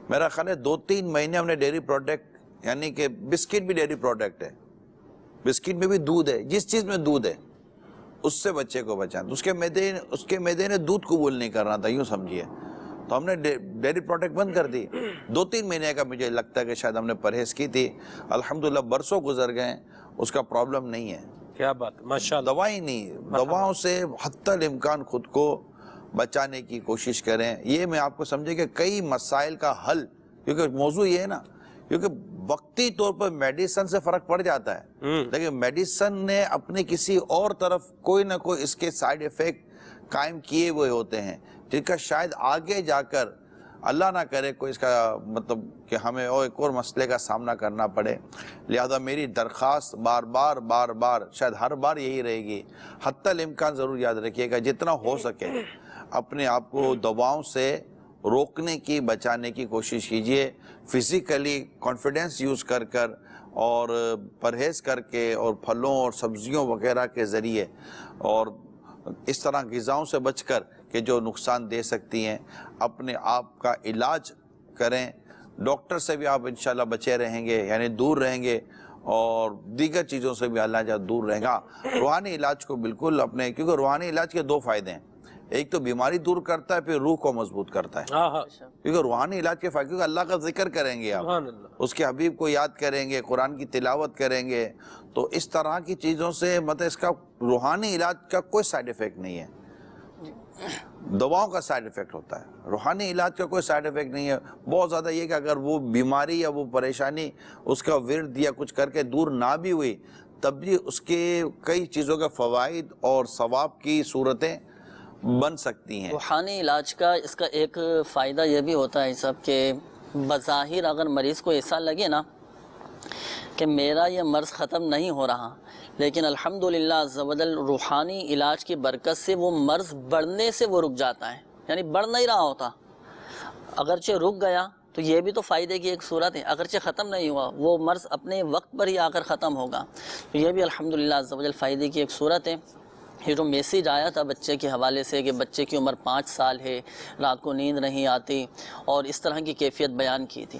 میرا خیال ہے 2-3 مہینے ہم نے ڈیری پروڈکٹ, یعنی کہ بسکٹ بھی ڈیری پروڈکٹ ہے, بسکٹ میں بھی دودھ ہے, جس چیز میں دودھ ہے اس سے بچے کو بچائیں. اس کے معدے نے دودھ قبول نہیں کرنا تھا, یوں سمجھیے. تو ہم نے ڈیری پروڈکٹ بند کر دی. 2-3 مہینے کا مجھے لگتا ہے کہ شاید ہم نے پرہیز کی تھی. الحمدللہ برسوں گزر گئے, اس کا پرابلم نہیں ہے. کیا بات, ماشاءاللہ. دوائی نہیں, دواؤں سے حتی الامکان خود کو بچانے کی کوشش کریں. یہ میں آپ کو سمجھے کہ کئی مسائل کا حل, کیونکہ موضوع یہ ہے نا, کیونکہ وقتی طور پر میڈیسن سے فرق پڑ جاتا ہے, لیکن میڈیسن نے اپنے کسی اور طرف کوئی نہ کوئی اس کے سائیڈ ایفیکٹ قائم کیے ہوئے ہوتے ہیں, جن کا شاید آگے جا کر اللہ نہ کرے کوئی اس کا مطلب کہ ہمیں ایک اور مسئلے کا سامنا کرنا پڑے. لہذا میری درخواست بار بار شاید ہر بار یہی رہے گی, حتی الامکان ضرور یاد رکھیے گا جتنا ہو سکے اپنے آپ کو دواؤں سے روکنے کی بچانے کی کوشش کیجئے. فزیکلی کانفیڈنس یوز کر کر اور پرہیز کر کے اور پھلوں اور سبزیوں وغیرہ کے ذریعے اور اس طرح غذاؤں سے بچ کر کہ جو نقصان دے سکتی ہیں اپنے آپ کا علاج کریں. ڈاکٹر سے بھی آپ انشاءاللہ بچے رہیں گے یعنی دور رہیں گے اور دیگر چیزوں سے بھی اللہ جل دور رہے گا. روحانی علاج کو بالکل اپنے کیونکہ روحانی علاج کے دو فائدے ہیں. ایک تو بیماری دور کرتا ہے پھر روح کو مضبوط کرتا ہے. کیونکہ روحانی علاج کے فائدے کیونکہ اللہ کا ذکر کریں گے آپ اس کے حبیب کو یاد کریں گے قرآن کی تلاوت کریں گے تو اس طرح کی چیزوں سے مطلب اس کا روحانی علاج کا کوئی سائیڈ ایفیکٹ نہیں ہے. دواؤں کا سائیڈ ایفیکٹ ہوتا ہے روحانی علاج کا کوئی سائیڈ ایفیکٹ نہیں ہے. بہت زیادہ یہ کہ اگر وہ بیماری یا وہ پریشانی اس کا ورد یا کچھ کر کے دور نہ بھی ہوئی تب بھی اس کے کئی چیزوں کا فوائد اور ثواب کی صورتیں بن سکتی ہیں. روحانی علاج کا اس کا ایک فائدہ یہ بھی ہوتا ہے صاحب کہ بظاہر اگر مریض کو ایسا لگے نا کہ میرا یہ مرض ختم نہیں ہو رہا لیکن الحمدللہ عز و جل روحانی علاج کی برکت سے وہ مرض بڑھنے سے وہ رک جاتا ہے یعنی بڑھ نہیں رہا ہوتا. اگرچہ رک گیا تو یہ بھی تو فائدے کی ایک صورت ہے. اگرچہ ختم نہیں ہوا وہ مرض اپنے وقت پر ہی آ کر ختم ہوگا تو یہ بھی الحمدللہ عز و جل فائدے کی ایک صورت ہے. یہ جو میسیج آیا تھا بچے کے حوالے سے کہ بچے کی عمر 5 سال ہے رات کو نیند نہیں آتی اور اس طرح کی کیفیت بیان کی تھی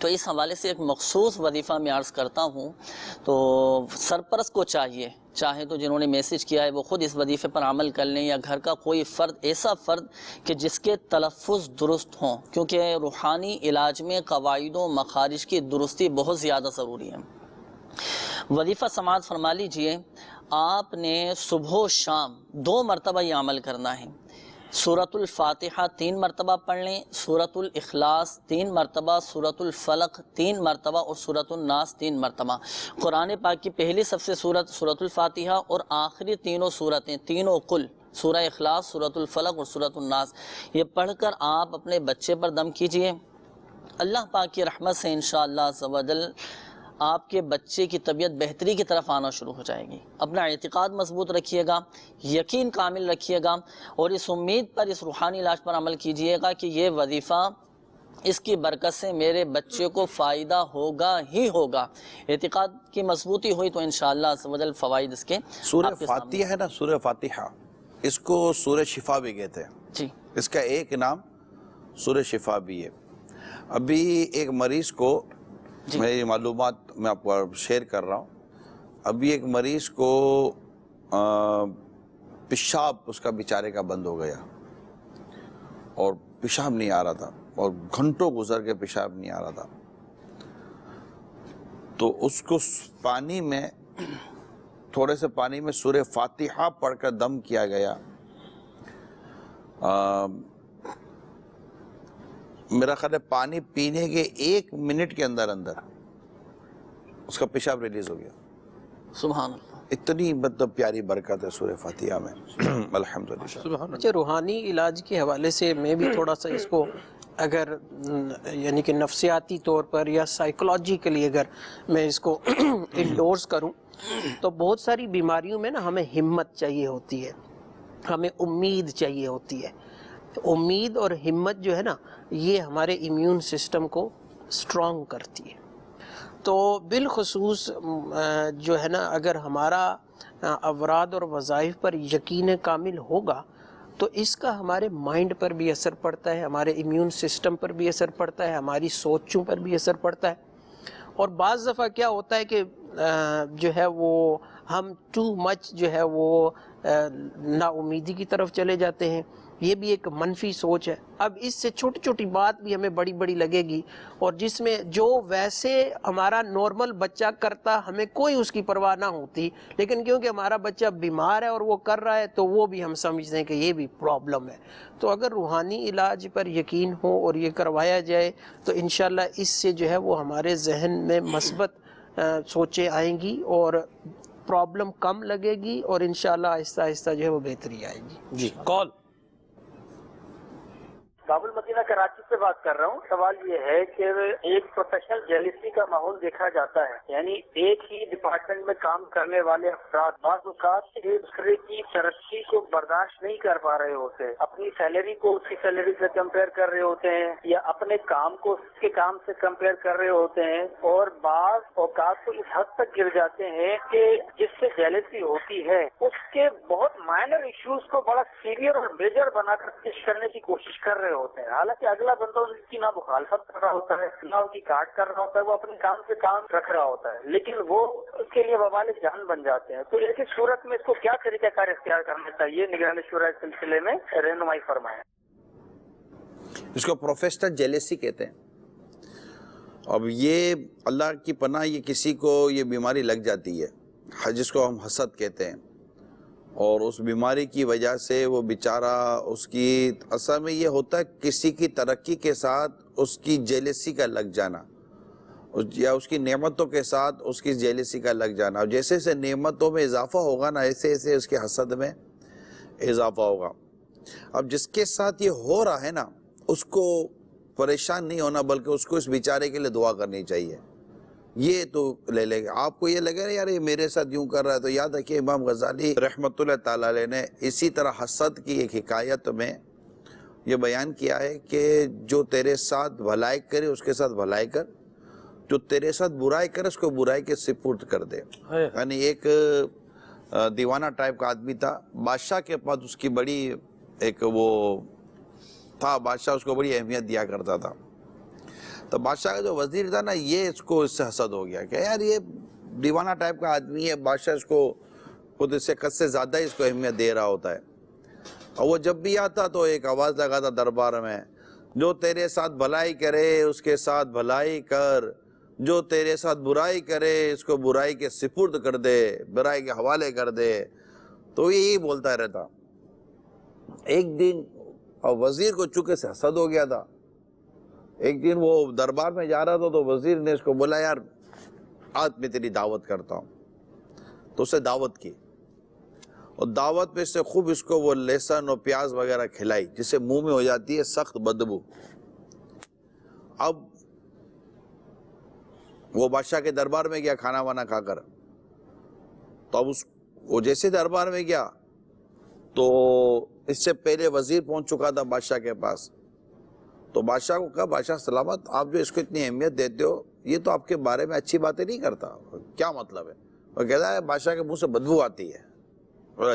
تو اس حوالے سے ایک مخصوص وظیفہ میں عرض کرتا ہوں. تو سرپرست کو چاہے تو جنہوں نے میسیج کیا ہے وہ خود اس وظیفے پر عمل کر لیں یا گھر کا کوئی فرد ایسا فرد کہ جس کے تلفظ درست ہوں کیونکہ روحانی علاج میں قواعد و مخارج کی درستی بہت زیادہ ضروری ہے. وظیفہ سماعت فرما لیجئے. آپ نے صبح و شام 2 مرتبہ یہ عمل کرنا ہے. سورۃ الفاتحہ 3 مرتبہ پڑھ لیں, سورۃ الاخلاص 3 مرتبہ, سورۃ الفلق 3 مرتبہ اور سورۃ الناس 3 مرتبہ. قرآن پاک کی پہلی سب سے سورۃ الفاتحہ اور آخری تینوں سورتیں تینوں کل سورہ اخلاص, سورۃ الفلق اور سورۃ الناس یہ پڑھ کر آپ اپنے بچے پر دم کیجئے. اللہ پاک کی رحمت سے انشاءاللہ عز و جل آپ کے بچے کی طبیعت بہتری کی طرف آنا شروع ہو جائے گی. اپنا اعتقاد مضبوط رکھیے گا, یقین کامل رکھیے گا اور اس امید پر اس روحانی علاج پر عمل کیجیے گا کہ یہ وظیفہ اس کی برکت سے میرے بچے کو فائدہ ہوگا ہی ہوگا. اعتقاد کی مضبوطی ہوئی تو انشاءاللہ عز و جل فوائد اس کے سورہ فاتحہ ہے نا, سورہ فاتحہ اس کو سورہ شفا بھی کہتے ہیں جی. اس کا ایک نام سورہ شفا بھی ہے. ابھی ایک مریض کو میری معلومات میں آپ کو شیئر کر رہا ہوں. ابھی ایک مریض کو پیشاب اس کا بیچارے کا بند ہو گیا اور پیشاب نہیں آ رہا تھا اور گھنٹوں گزر کے پیشاب نہیں آ رہا تھا تو اس کو پانی میں تھوڑے سے پانی میں سورہ فاتحہ پڑھ کر دم کیا گیا. میرا خیال ہے پانی پینے کے 1 منٹ کے اندر اس کا پیشاب ریلیز ہو گیا. سبحان اللہ. اتنی مطلب پیاری برکت ہے سورہ فاتحہ میں الحمدللہ. اچھا, روحانی علاج کے حوالے سے میں بھی تھوڑا سا اس کو اگر یعنی کہ نفسیاتی طور پر یا سائیکولوجیکلی اگر میں اس کو انڈورس کروں تو بہت ساری بیماریوں میں نا ہمیں ہمت چاہیے ہوتی ہے, ہمیں امید چاہیے ہوتی ہے. امید اور ہمت جو ہے نا یہ ہمارے امیون سسٹم کو سٹرونگ کرتی ہے. تو بالخصوص جو ہے نا اگر ہمارا اوراد اور وظائف پر یقین کامل ہوگا تو اس کا ہمارے مائنڈ پر بھی اثر پڑتا ہے, ہمارے امیون سسٹم پر بھی اثر پڑتا ہے, ہماری سوچوں پر بھی اثر پڑتا ہے. اور بعض دفعہ کیا ہوتا ہے کہ جو ہے وہ ہم ٹو مچ جو ہے وہ نا امیدی کی طرف چلے جاتے ہیں. یہ بھی ایک منفی سوچ ہے. اب اس سے چھوٹی چھوٹی بات بھی ہمیں بڑی بڑی لگے گی اور جس میں جو ویسے ہمارا نارمل بچہ کرتا ہمیں کوئی اس کی پرواہ نہ ہوتی, لیکن کیونکہ ہمارا بچہ بیمار ہے اور وہ کر رہا ہے تو وہ بھی ہم سمجھتے ہیں کہ یہ بھی پرابلم ہے. تو اگر روحانی علاج پر یقین ہو اور یہ کروایا جائے تو انشاءاللہ اس سے جو ہے وہ ہمارے ذہن میں مثبت سوچیں آئیں گی اور پرابلم کم لگے گی اور انشاءاللہ آہستہ آہستہ جو ہے وہ بہتری آئے گی. جی کال. باب المدینہ کراچی سے بات کر رہا ہوں. سوال یہ ہے کہ ایک پروفیشنل جیلسی کا ماحول دیکھا جاتا ہے، یعنی ایک ہی ڈپارٹمنٹ میں کام کرنے والے افراد بعض اوقات ایک دوسرے کی ترقی کو برداشت نہیں کر پا رہے ہوتے، اپنی سیلری کو اس کی سیلری سے کمپیئر کر رہے ہوتے ہیں یا اپنے کام کو اس کے کام سے کمپیئر کر رہے ہوتے ہیں، اور بعض اوقات تو اس حد تک گر جاتے ہیں کہ جس سے جیلسی ہوتی ہے اس کے بہت مائنر ایشوز کو بڑا سیریئر اور میجر بنا کر پیش کرنے کی کوشش کر رہے ہوتے ہیں، حالانکہ اگلا بندہ ان کی نہ مخالفت کر رہا ہوتا ہے نہ ان کی کاٹ کر رہا ہوتا ہے، وہ اپنے کام سے کام رکھ رہا ہوتا ہے، لیکن وہ اس کے لیے وبال جان بن جاتے ہیں. تو ایسی صورت میں اس کو کیا طریقہ کار اختیار کرنا چاہیے؟ نگران شورا اس سلسلے میں رہنمائی فرمائیں. اس کو پروفیشنل جیلیسی کہتے ہیں. اب یہ اللہ کی پناہ، یہ کسی کو یہ بیماری لگ جاتی ہے جس کو ہم حسد کہتے ہیں، اور اس بیماری کی وجہ سے وہ بیچارہ، اس کی اصل میں یہ ہوتا ہے کسی کی ترقی کے ساتھ اس کی جیلیسی کا لگ جانا، یا اس کی نعمتوں کے ساتھ اس کی جیلیسی کا لگ جانا. اور جیسے جیسے نعمتوں میں اضافہ ہوگا نا، ایسے ایسے اس کے حسد میں اضافہ ہوگا. اب جس کے ساتھ یہ ہو رہا ہے نا، اس کو پریشان نہیں ہونا، بلکہ اس کو اس بیچارے کے لیے دعا کرنی چاہیے. یہ تو لے لے گا. آپ کو یہ لگے نا یار یہ میرے ساتھ یوں کر رہا ہے، تو یاد رکھیے امام غزالی رحمۃ اللہ تعالی علیہ نے اسی طرح حسد کی ایک حکایت میں یہ بیان کیا ہے کہ جو تیرے ساتھ بھلائی کرے اس کے ساتھ بھلائی کر، جو تیرے ساتھ برائی کرے اس کو برائی کے سپرد کر دے. یعنی ایک دیوانہ ٹائپ کا آدمی تھا، بادشاہ کے پاس اس کی بڑی ایک وہ تھا، بادشاہ اس کو بڑی اہمیت دیا کرتا تھا. تو بادشاہ کا جو وزیر تھا نا، یہ اس کو اس سے حسد ہو گیا کہ یار یہ دیوانہ ٹائپ کا آدمی ہے، بادشاہ اس کو خود اس سے قد سے زیادہ ہی اس کو اہمیت دے رہا ہوتا ہے. اور وہ جب بھی آتا تو ایک آواز لگاتا دربار میں، جو تیرے ساتھ بھلائی کرے اس کے ساتھ بھلائی کر، جو تیرے ساتھ برائی کرے اس کو برائی کے سپرد کر دے، برائی کے حوالے کر دے. تو یہی بولتا رہتا. ایک دن اور وزیر کو چونکہ سے حسد ہو گیا تھا، ایک دن وہ دربار میں جا رہا تھا تو وزیر نے اس کو بولا یار آج میں تیری دعوت کرتا ہوں. تو اسے دعوت کی، اور دعوت میں سے خوب اس کو وہ لہسن اور پیاز وغیرہ کھلائی جس سے منہ میں ہو جاتی ہے سخت بدبو. اب وہ بادشاہ کے دربار میں گیا کھانا وانا کھا کر. تو اب وہ جیسے دربار میں گیا تو اس سے پہلے وزیر پہنچ چکا تھا بادشاہ کے پاس. تو بادشاہ کو کہا بادشاہ سلامت، آپ جو اس کو اتنی اہمیت دیتے ہو یہ تو آپ کے بارے میں اچھی باتیں نہیں کرتا، کیا مطلب ہے؟ وہ کہتا ہے بادشاہ کے منہ سے بدبو آتی ہے.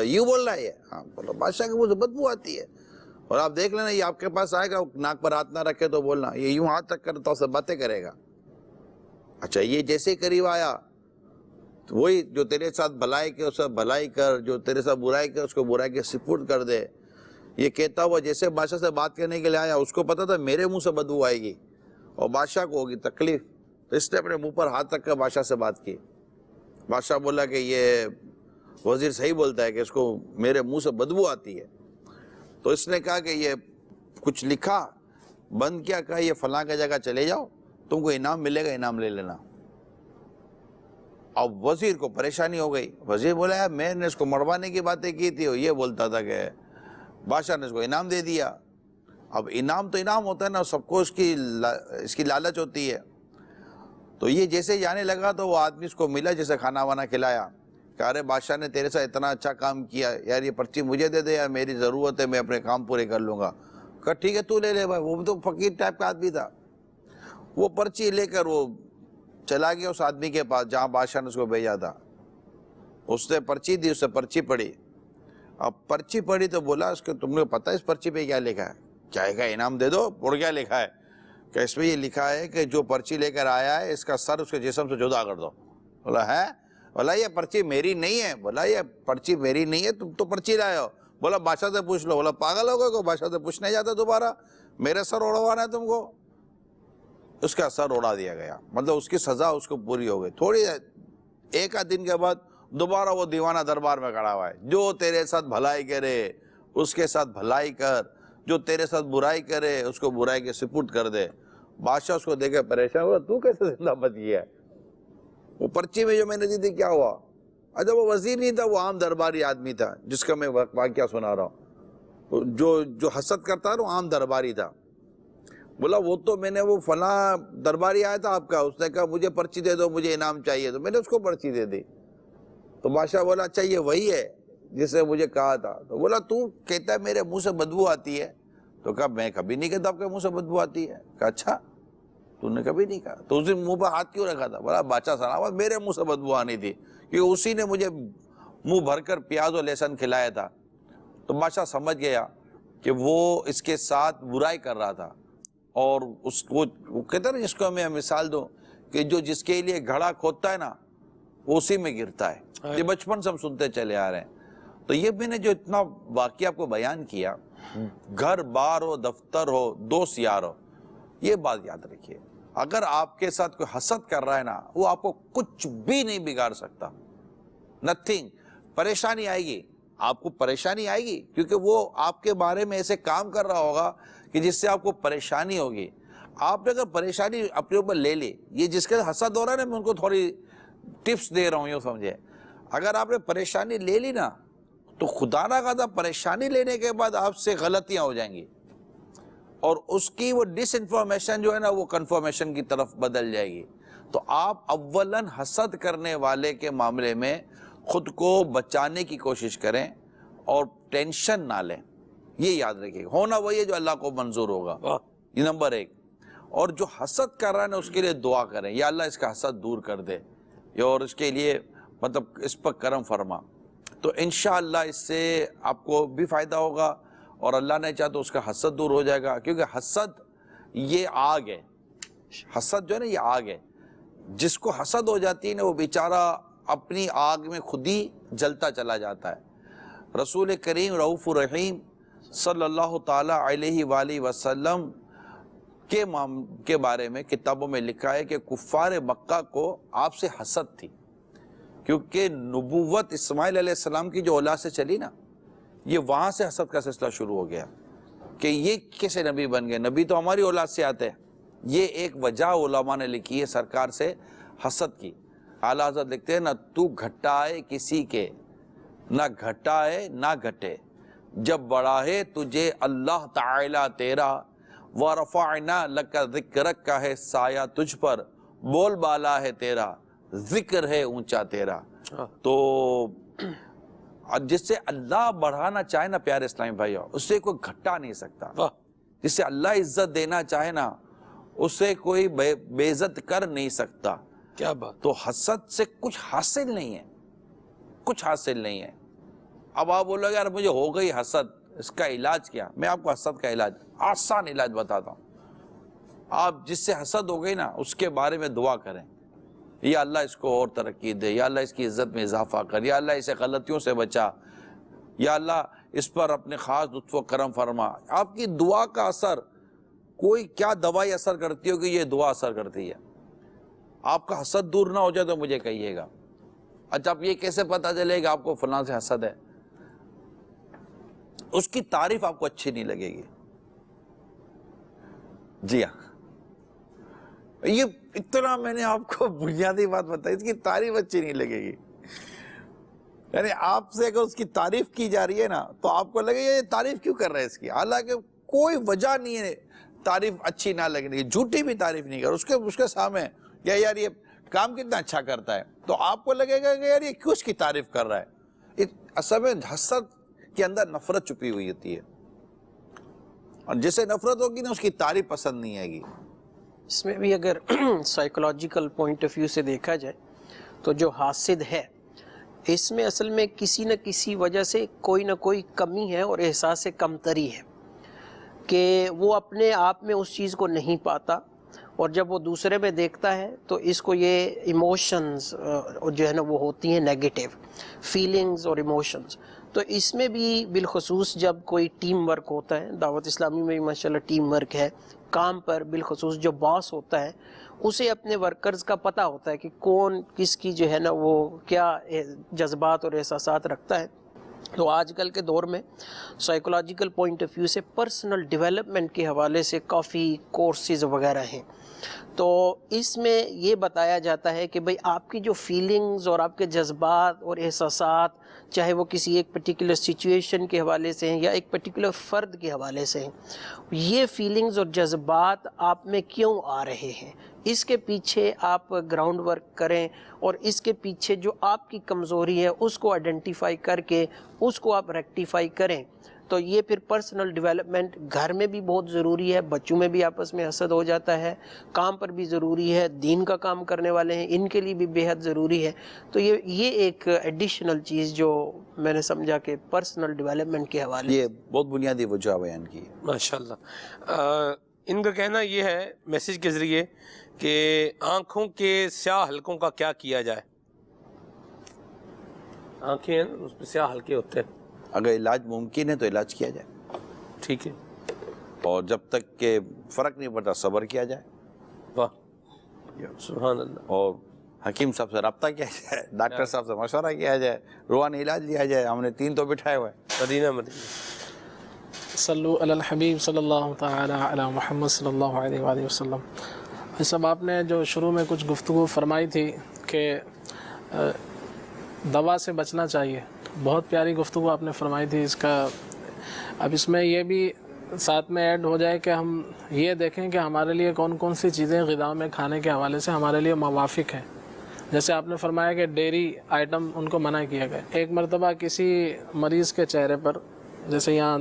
یوں بول رہا ہے یہ؟ ہاں بولو بادشاہ کے منہ سے بدبو آتی ہے. اور آپ دیکھ لینا یہ آپ کے پاس آئے گا، ناک پر ہاتھ نہ رکھے تو بولنا، یہ یوں ہاتھ رکھ کر تو سے باتیں کرے گا. اچھا یہ جیسے قریب آیا تو وہی جو تیرے ساتھ بھلائی کے اس سے بھلائی کر، جو تیرے ساتھ برائی کر اس کو برائی کے سپرد کر دے. یہ کہتا ہوا جیسے بادشاہ سے بات کرنے کے لیے آیا، اس کو پتا تھا میرے منہ سے بدبو آئے گی اور بادشاہ کو ہوگی تکلیف، تو اس نے اپنے منہ پر ہاتھ رکھ کر بادشاہ سے بات کی. بادشاہ بولا کہ یہ وزیر صحیح بولتا ہے کہ اس کو میرے منہ سے بدبو آتی ہے. تو اس نے کہا کہ یہ کچھ لکھا، بند کیا، کہا یہ فلاں کی جگہ چلے جاؤ، تم کو انعام ملے گا، انعام لے لینا. اب وزیر کو پریشانی ہو گئی. وزیر بولا یار میں نے اس کو مروانے کی باتیں کی تھی، اور یہ بولتا تھا کہ بادشاہ نے اس کو انعام دے دیا. اب انعام تو انعام ہوتا ہے نا، سب کو اس کی لالچ ہوتی ہے. تو یہ جیسے جانے لگا تو وہ آدمی اس کو ملا جیسے کھانا وانا کھلایا، کہ ارے بادشاہ نے تیرے سے اتنا اچھا کام کیا، یار یہ پرچی مجھے دے دے یار، میری ضرورت ہے، میں اپنے کام پورے کر لوں گا. کہا ٹھیک ہے تو لے لے بھائی. وہ تو فقیر ٹائپ کا آدمی تھا. وہ پرچی لے کر وہ چلا گیا اس آدمی کے پاس جہاں بادشاہ نے اس کو بھیجا تھا. اس نے پرچی دی، اس سے پرچی پڑھی. اب پرچی پڑھی تو بولا اس کو تم نے پتہ اس پرچی پہ کیا لکھا ہے؟ کیا ہے؟ کہا انعام دے دو. پڑھ کیا لکھا ہے؟ کہ اس میں یہ لکھا ہے کہ جو پرچی لے کر آیا ہے اس کا سر اس کے جسم سے جدا کر دو. بولا ہے؟ بولا یہ پرچی میری نہیں ہے. بولا یہ پرچی میری نہیں ہے، تم تو پرچی لائے ہو. بولا بادشاہ سے پوچھ لو. بولا پاگل ہو گئے کو بادشاہ سے پوچھنے جاتا دوبارہ؟ میرے سر اڑوانا ہے تم کو. اس کا سر اڑا دیا گیا، مطلب اس کی سزا اس کو پوری ہو گئی. تھوڑی ایک آدھ دن کے بعد دوبارہ وہ دیوانہ دربار میں کھڑا ہوا ہے. جو تیرے ساتھ بھلائی کرے اس کے ساتھ بھلائی کر، جو تیرے ساتھ برائی کرے اس کو برائی کے سپرد کر دے. بادشاہ اس کو دیکھے پریشان ہوا، تو کیسے زندہ بچ گیا؟ وہ پرچی میں جو میں نے دی تھی کیا ہوا؟ اچھا وہ وزیر نہیں تھا، وہ عام درباری آدمی تھا جس کا میں واقعہ سنا رہا ہوں. جو حسد کرتا تھا وہ عام درباری تھا. بولا وہ تو میں نے وہ فلاں درباری آیا تھا آپ کا، اس نے کہا مجھے پرچی دے دو، مجھے انعام چاہیے، تو میں نے اس کو پرچی دے دی۔ تو بادشاہ بولا اچھا یہ وہی ہے جس نے مجھے کہا تھا؟ تو بولا تو کہتا ہے میرے منہ سے بدبو آتی ہے۔ تو کہا میں کبھی نہیں کہتا آپ کے منہ سے بدبو آتی ہے۔ کہا اچھا تو نے کبھی نہیں کہا، تو اس دن منہ پہ ہاتھ کیوں رکھا تھا؟ بولا بادشاہ سلامت میرے منہ سے بدبو آنی تھی، کیونکہ اسی نے مجھے منہ بھر کر پیاز و لہسن کھلایا تھا۔ تو بادشاہ سمجھ گیا کہ وہ اس کے ساتھ برائی کر رہا تھا، اور اس وہ کہتا ہے نا، جس کو میں مثال دوں کہ جو جس کے لیے گھڑا کھودتا ہے نا وہ اسی میں گرتا ہے۔ یہ بچپن سے ہم سنتے چلے آ رہے ہیں۔ تو یہ میں نے جو اتنا واقعہ آپ کو بیان کیا، گھر بار ہو، دفتر ہو، دوست یار ہو، یہ بات یاد رکھیے، اگر آپ کے ساتھ کوئی حسد کر رہا ہے نا، وہ آپ کو کچھ بھی نہیں بگاڑ سکتا، نتھنگ۔ پریشانی آئے گی، آپ کو پریشانی آئے گی، کیونکہ وہ آپ کے بارے میں ایسے کام کر رہا ہوگا کہ جس سے آپ کو پریشانی ہوگی۔ آپ نے اگر پریشانی اپنے اوپر لے لی، یہ جس کے حسد ہو رہا ہے نا، میں ان کو تھوڑی ٹپس دے رہا ہوں، یوں سمجھے، اگر آپ نے پریشانی لے لی نا تو خدا نہ خواستہ پریشانی لینے کے بعد آپ سے غلطیاں ہو جائیں گی، اور اس کی وہ ڈس انفارمیشن جو ہے نا وہ کنفرمیشن کی طرف بدل جائے گی۔ تو آپ اولاً حسد کرنے والے کے معاملے میں خود کو بچانے کی کوشش کریں اور ٹینشن نہ لیں، یہ یاد رکھیے، ہونا وہی ہے جو اللہ کو منظور ہوگا، یہ نمبر ایک۔ اور جو حسد کر رہا ہے نا اس کے لیے دعا کریں، یا اللہ اس کا حسد دور کر دے، اور اس کے لیے مطلب اس پر کرم فرما، تو انشاءاللہ اس سے آپ کو بھی فائدہ ہوگا، اور اللہ نے چاہا تو اس کا حسد دور ہو جائے گا، کیونکہ حسد یہ آگ ہے، حسد جو ہے نا یہ آگ ہے، جس کو حسد ہو جاتی ہے نا وہ بیچارہ اپنی آگ میں خود ہی جلتا چلا جاتا ہے۔ رسول کریم رؤوف الرحیم صلی اللہ تعالی علیہ وآلہ وسلم کے بارے میں کتابوں میں لکھا ہے کہ کفار مکہ کو آپ سے حسد تھی، کیونکہ نبوت اسماعیل علیہ السلام کی جو اولاد سے چلی نا، یہ وہاں سے حسد کا سلسلہ شروع ہو گیا کہ یہ کیسے نبی بن گئے، نبی تو ہماری اولاد سے آتے ہیں۔ یہ ایک وجہ علماء نے لکھی ہے سرکار سے حسد کی۔ اعلیٰ حضرت لکھتے ہیں، نہ تو گھٹائے کسی کے، نہ گھٹائے نہ گھٹے، جب بڑھائے تجھے اللہ تعالی تیرا، وَرَفَعْنَا لَكَ ذِكْرَكَ کا ہے سایہ تجھ پر، بول بالا ہے تیرا، ذکر ہے اونچا تیرا۔ تو جس سے اللہ بڑھانا چاہے نا پیارے اسلامی بھائیو، اس سے کوئی گھٹا نہیں سکتا۔ جس سے اللہ عزت دینا چاہے نا اس سے کوئی بے عزت کر نہیں سکتا۔ کیا بات! تو حسد سے کچھ حاصل نہیں ہے، کچھ حاصل نہیں ہے۔ اب آپ بولو یار مجھے ہو گئی حسد، اس کا علاج کیا؟ میں آپ کو حسد کا علاج، آسان علاج بتاتا ہوں۔ آپ جس سے حسد ہو گئی نا اس کے بارے میں دعا کریں، یا اللہ اس کو اور ترقی دے، یا اللہ اس کی عزت میں اضافہ کر، یا اللہ اسے غلطیوں سے بچا، یا اللہ اس پر اپنے خاص لطف و کرم فرما۔ آپ کی دعا کا اثر، کوئی کیا دوائی اثر کرتی ہو کہ یہ دعا اثر کرتی ہے۔ آپ کا حسد دور نہ ہو جائے تو مجھے کہیے گا۔ اچھا آپ یہ کیسے پتا چلے گا آپ کو فلاں سے حسد ہے؟ اس کی تعریف آپ کو اچھی نہیں لگے گی۔ جی ہاں، یہ اتنا میں نے آپ کو بنیادی بات بتائی، اس کی تعریف اچھی نہیں لگے گی۔ یعنی آپ سے اگر اس کی تعریف کی جا رہی ہے نا تو آپ کو لگے یہ تعریف کیوں کر رہے ہیں اس کی، حالانکہ کوئی وجہ نہیں ہے تعریف اچھی نہ لگنے کی، جھوٹی بھی تعریف نہیں کر، اس کے سامنے یا یار یہ کام کتنا اچھا کرتا ہے، تو آپ کو لگے گا کہ یار یہ کیوں اس کی تعریف کر رہا ہے۔ اصل میں حسد کے اندر نفرت چھپی ہوئی ہوتی ہے، اور جسے نفرت ہوگی نا اس کی تعریف پسند نہیں آئے گی۔ اس میں بھی اگر سائیکولوجیکل پوائنٹ آف ویو سے دیکھا جائے تو جو حاسد ہے اس میں اصل میں کسی نہ کسی وجہ سے کوئی نہ کوئی کمی ہے اور احساس کمتری ہے کہ وہ اپنے آپ میں اس چیز کو نہیں پاتا، اور جب وہ دوسرے میں دیکھتا ہے تو اس کو یہ ایموشنز جو ہے نا وہ ہوتی ہیں نیگیٹو فیلنگز اور ایموشنز۔ تو اس میں بھی بالخصوص جب کوئی ٹیم ورک ہوتا ہے، دعوت اسلامی میں بھی ماشاءاللہ ٹیم ورک ہے، کام پر بالخصوص جو باس ہوتا ہے اسے اپنے ورکرز کا پتہ ہوتا ہے کہ کون کس کی جو ہے نا وہ کیا جذبات اور احساسات رکھتا ہے۔ تو آج کل کے دور میں سائیکولوجیکل پوائنٹ آف ویو سے پرسنل ڈیولپمنٹ کے حوالے سے کافی کورسز وغیرہ ہیں، تو اس میں یہ بتایا جاتا ہے کہ بھئی آپ کی جو فیلنگز اور آپ کے جذبات اور احساسات چاہے وہ کسی ایک پرٹیکولر سچویشن کے حوالے سے ہیں یا ایک پرٹیکولر فرد کے حوالے سے ہیں، یہ فیلنگز اور جذبات آپ میں کیوں آ رہے ہیں، اس کے پیچھے آپ گراؤنڈ ورک کریں، اور اس کے پیچھے جو آپ کی کمزوری ہے اس کو آئیڈینٹیفائی کر کے اس کو آپ ریکٹیفائی کریں، تو یہ پھر پرسنل ڈیولپمنٹ گھر میں بھی بہت ضروری ہے، بچوں میں بھی آپس میں حسد ہو جاتا ہے، کام پر بھی ضروری ہے، دین کا کام کرنے والے ہیں ان کے لیے بھی بے حد ضروری ہے۔ تو یہ ایک ایڈیشنل چیز جو میں نے سمجھا کہ پرسنل ڈیولپمنٹ کے حوالے یہ بہت بنیادی وجہ بیان کی۔ ماشاءاللہ، ان کا کہنا یہ ہے میسیج کے ذریعے کہ آنکھوں کے سیاہ حلقوں کا کیا کیا جائے؟ آنکھیں ہیں اس پہ سیاہ حلقے ہوتے ہیں، اگر علاج ممکن ہے تو علاج کیا جائے، ٹھیک ہے، اور جب تک کہ فرق نہیں پڑتا صبر کیا جائے، واہ سبحان اللہ، اور حکیم صاحب سے رابطہ کیا جائے، ڈاکٹر صاحب سے مشورہ کیا جائے، روحانی علاج لیا جائے۔ ہم نے 3 تو بٹھائے ہوئے ہیں۔ مدینہ صلو علی الحبیب صلی اللہ تعالی علی محمد صلی اللہ علیہ وآلہ وسلم۔ سب آپ نے جو شروع میں کچھ گفتگو فرمائی تھی کہ دوا سے بچنا چاہیے، بہت پیاری گفتگو آپ نے فرمائی تھی۔ اس کا اب اس میں یہ بھی ساتھ میں ایڈ ہو جائے کہ ہم یہ دیکھیں کہ ہمارے لیے کون کون سی چیزیں غذا میں کھانے کے حوالے سے ہمارے لیے موافق ہیں۔ جیسے آپ نے فرمایا کہ ڈیری آئٹم ان کو منع کیا گیا۔ ایک مرتبہ کسی مریض کے چہرے پر، جیسے یہاں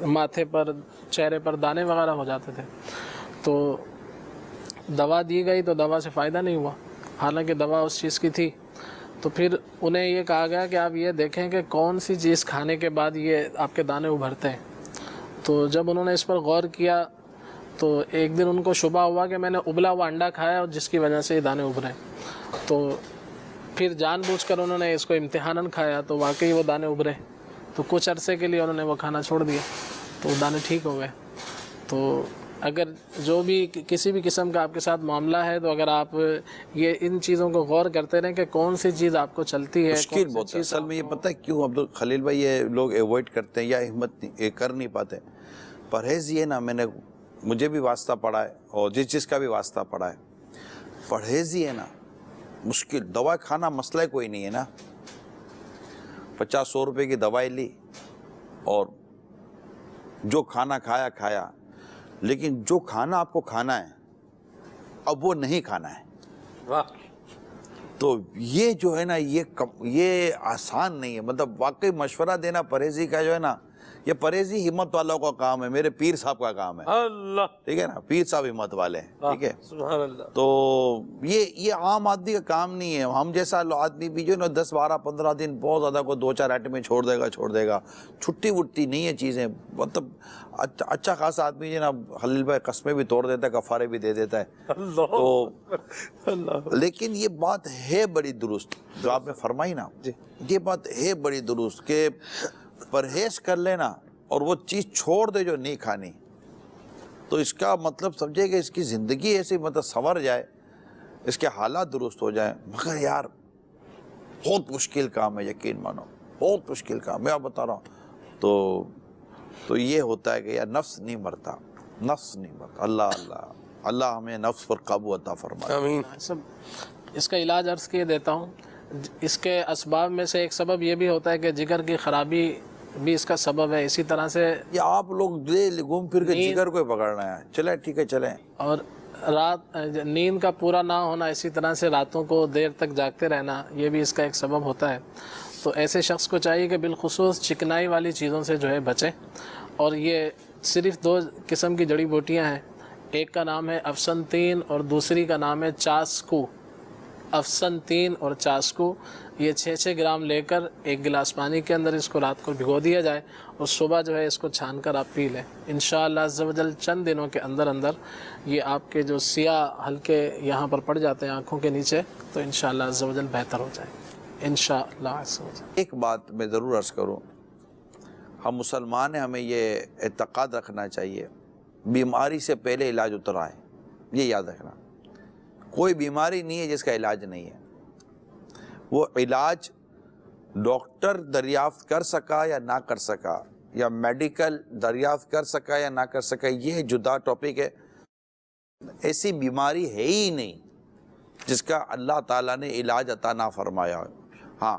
ماتھے پر، چہرے پر دانے وغیرہ ہو جاتے تھے، تو دوا دی گئی تو دوا سے فائدہ نہیں ہوا، حالانکہ دوا اس چیز کی تھی۔ تو پھر انہیں یہ کہا گیا کہ آپ یہ دیکھیں کہ کون سی چیز کھانے کے بعد یہ آپ کے دانے ابھرتے ہیں۔ تو جب انہوں نے اس پر غور کیا تو ایک دن ان کو شبہ ہوا کہ میں نے ابلا ہوا انڈا کھایا اور جس کی وجہ سے یہ دانے ابھرے۔ تو پھر جان بوجھ کر انہوں نے اس کو امتحاناً کھایا تو واقعی وہ دانے ابھرے۔ تو کچھ عرصے کے لیے انہوں نے وہ کھانا چھوڑ دیا تو وہ دانے ٹھیک ہو گئے۔ تو اگر جو بھی کسی بھی قسم کا آپ کے ساتھ معاملہ ہے تو اگر آپ یہ ان چیزوں کو غور کرتے رہیں کہ کون سی چیز آپ کو چلتی ہے، مشکل بہت ہے اصل میں۔ یہ پتہ ہے کیوں عبد الخلیل بھائی یہ لوگ ایوائڈ کرتے ہیں یا ہمت کر نہیں پاتے؟ پرہیز یہ نا، مجھے بھی واسطہ پڑا ہے اور جس چیز کا بھی واسطہ پڑا ہے، پرہیز ہی ہے نا مشکل۔ دوا کھانا مسئلہ کوئی نہیں ہے نا، 50-100 روپے کی دوائی لی اور جو کھانا کھایا، لیکن جو کھانا آپ کو کھانا ہے اب وہ نہیں کھانا ہے۔ واہ، تو یہ جو ہے نا یہ آسان نہیں ہے۔ مطلب واقعی مشورہ دینا پرہیزی کا جو ہے نا، یہ پرہیزی ہمت والوں کا کام ہے، میرے پیر صاحب کا کام ہے، اللہ، ٹھیک ہے نا، پیر صاحب ہمت والے ہیں، ٹھیک ہے۔ سبحان اللہ۔ تو یہ عام آدمی کا کام نہیں ہے۔ ہم جیسا آدمی بھی جو ہے نا 10-12-15 دن بہت زیادہ کو 2-4 آئٹمیں چھوڑ دے گا، چھٹی وٹی نہیں ہے چیزیں۔ مطلب اچھا خاصا آدمی جو ہے نا خلیل بھائی قسمیں بھی توڑ دیتا ہے، کفارے بھی دے دیتا ہے۔ تو لیکن یہ بات ہے بڑی درست جو آپ نے فرمائی نا، یہ بات ہے بڑی درست کہ پرہیز کر لینا اور وہ چیز چھوڑ دے جو نہیں کھانی، تو اس کا مطلب سمجھے کہ اس کی زندگی ایسی مطلب سنور جائے، اس کے حالات درست ہو جائیں۔ مگر یار بہت مشکل کام ہے، یقین مانو بہت مشکل کام، میں آپ بتا رہا ہوں۔ تو یہ ہوتا ہے کہ یار نفس نہیں مرتا، نفس نہیں مرتا۔ اللہ ہمیں نفس پر قابو عطا فرمائے، آمین۔ سب اس کا علاج عرض کیے دیتا ہوں۔ اس کے اسباب میں سے ایک سبب یہ بھی ہوتا ہے کہ جگر کی خرابی بھی اس کا سبب ہے۔ اسی طرح سے یہ آپ لوگ گھوم پھر کے جگر کو پکڑنا ہے، چلیں ٹھیک ہے چلیں۔ اور نیند کا پورا نہ ہونا، اسی طرح سے راتوں کو دیر تک جاگتے رہنا، یہ بھی اس کا ایک سبب ہوتا ہے۔ تو ایسے شخص کو چاہیے کہ بالخصوص چکنائی والی چیزوں سے جو ہے بچیں۔ اور یہ صرف 2 قسم کی جڑی بوٹیاں ہیں، ایک کا نام ہے افسنتین اور دوسری کا نام ہے چاسکو۔ افسنتین اور چاسکو، یہ 6 گرام لے کر 1 گلاس پانی کے اندر اس کو رات کو بھگو دیا جائے اور صبح جو ہے اس کو چھان کر آپ پی لیں۔ انشاءاللہ عز و جل چند دنوں کے اندر یہ آپ کے جو سیاہ حلقے یہاں پر پڑ جاتے ہیں آنکھوں کے نیچے، تو انشاءاللہ عز و جل بہتر ہو جائے انشاءاللہ عز و جل۔ ایک بات میں ضرور عرض کروں، ہم مسلمان ہیں، ہمیں یہ اعتقاد رکھنا چاہیے بیماری سے پہلے علاج اترا ہے، یہ یاد رکھنا۔ کوئی بیماری نہیں ہے جس کا علاج نہیں ہے۔ وہ علاج ڈاکٹر دریافت کر سکا یا نہ کر سکا، یا میڈیکل دریافت کر سکا یا نہ کر سکا، یہ جدا ٹاپک ہے۔ ایسی بیماری ہے ہی نہیں جس کا اللہ تعالیٰ نے علاج عطا نہ فرمایا ہو۔ ہاں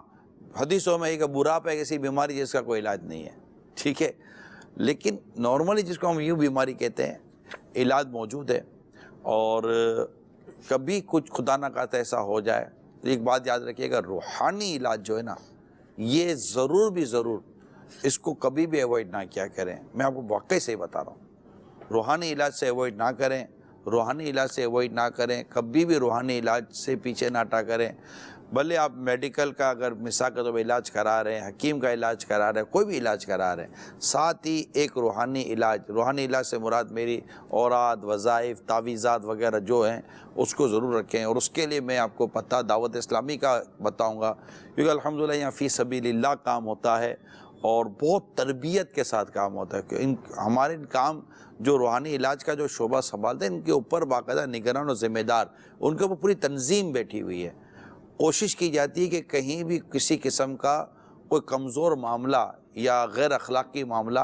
حدیثوں میں کہ بڑھاپا ایک ایسی بیماری جس کا کوئی علاج نہیں ہے، ٹھیک ہے، لیکن نارملی جس کو ہم یوں بیماری کہتے ہیں علاج موجود ہے، اور کبھی کچھ خدا نہ خواستہ ایسا ہو جائے تو ایک بات یاد رکھیے گا، روحانی علاج جو ہے نا یہ ضرور بھی ضرور اس کو کبھی بھی ایوائڈ نہ کیا کریں. میں آپ کو واقعی سے بتا رہا ہوں، روحانی علاج سے ایوائڈ نہ کریں، روحانی علاج سے ایوائڈ نہ کریں، کبھی بھی روحانی علاج سے پیچھے نہ ہٹا کریں. بھلے آپ میڈیکل کا اگر مثال کے طور پہ علاج کرا رہے ہیں، حکیم کا علاج کرا رہے ہیں، کوئی بھی علاج کرا رہے ہیں، ساتھ ہی ایک روحانی علاج سے مراد میری اوراد، وظائف، تعویذات وغیرہ جو ہیں اس کو ضرور رکھیں. اور اس کے لیے میں آپ کو پتہ دعوت اسلامی کا بتاؤں گا، کیونکہ الحمدللہ یہاں فی سبیل اللہ کام ہوتا ہے اور بہت تربیت کے ساتھ کام ہوتا ہے. کہ ہمارے کام جو روحانی علاج کا جو شعبہ سنبھالتے ہیں ان کے اوپر باقاعدہ نگران و ذمہ دار، ان کے اوپر پوری تنظیم بیٹھی ہوئی ہے. کوشش کی جاتی ہے کہ کہیں بھی کسی قسم کا کوئی کمزور معاملہ یا غیر اخلاقی معاملہ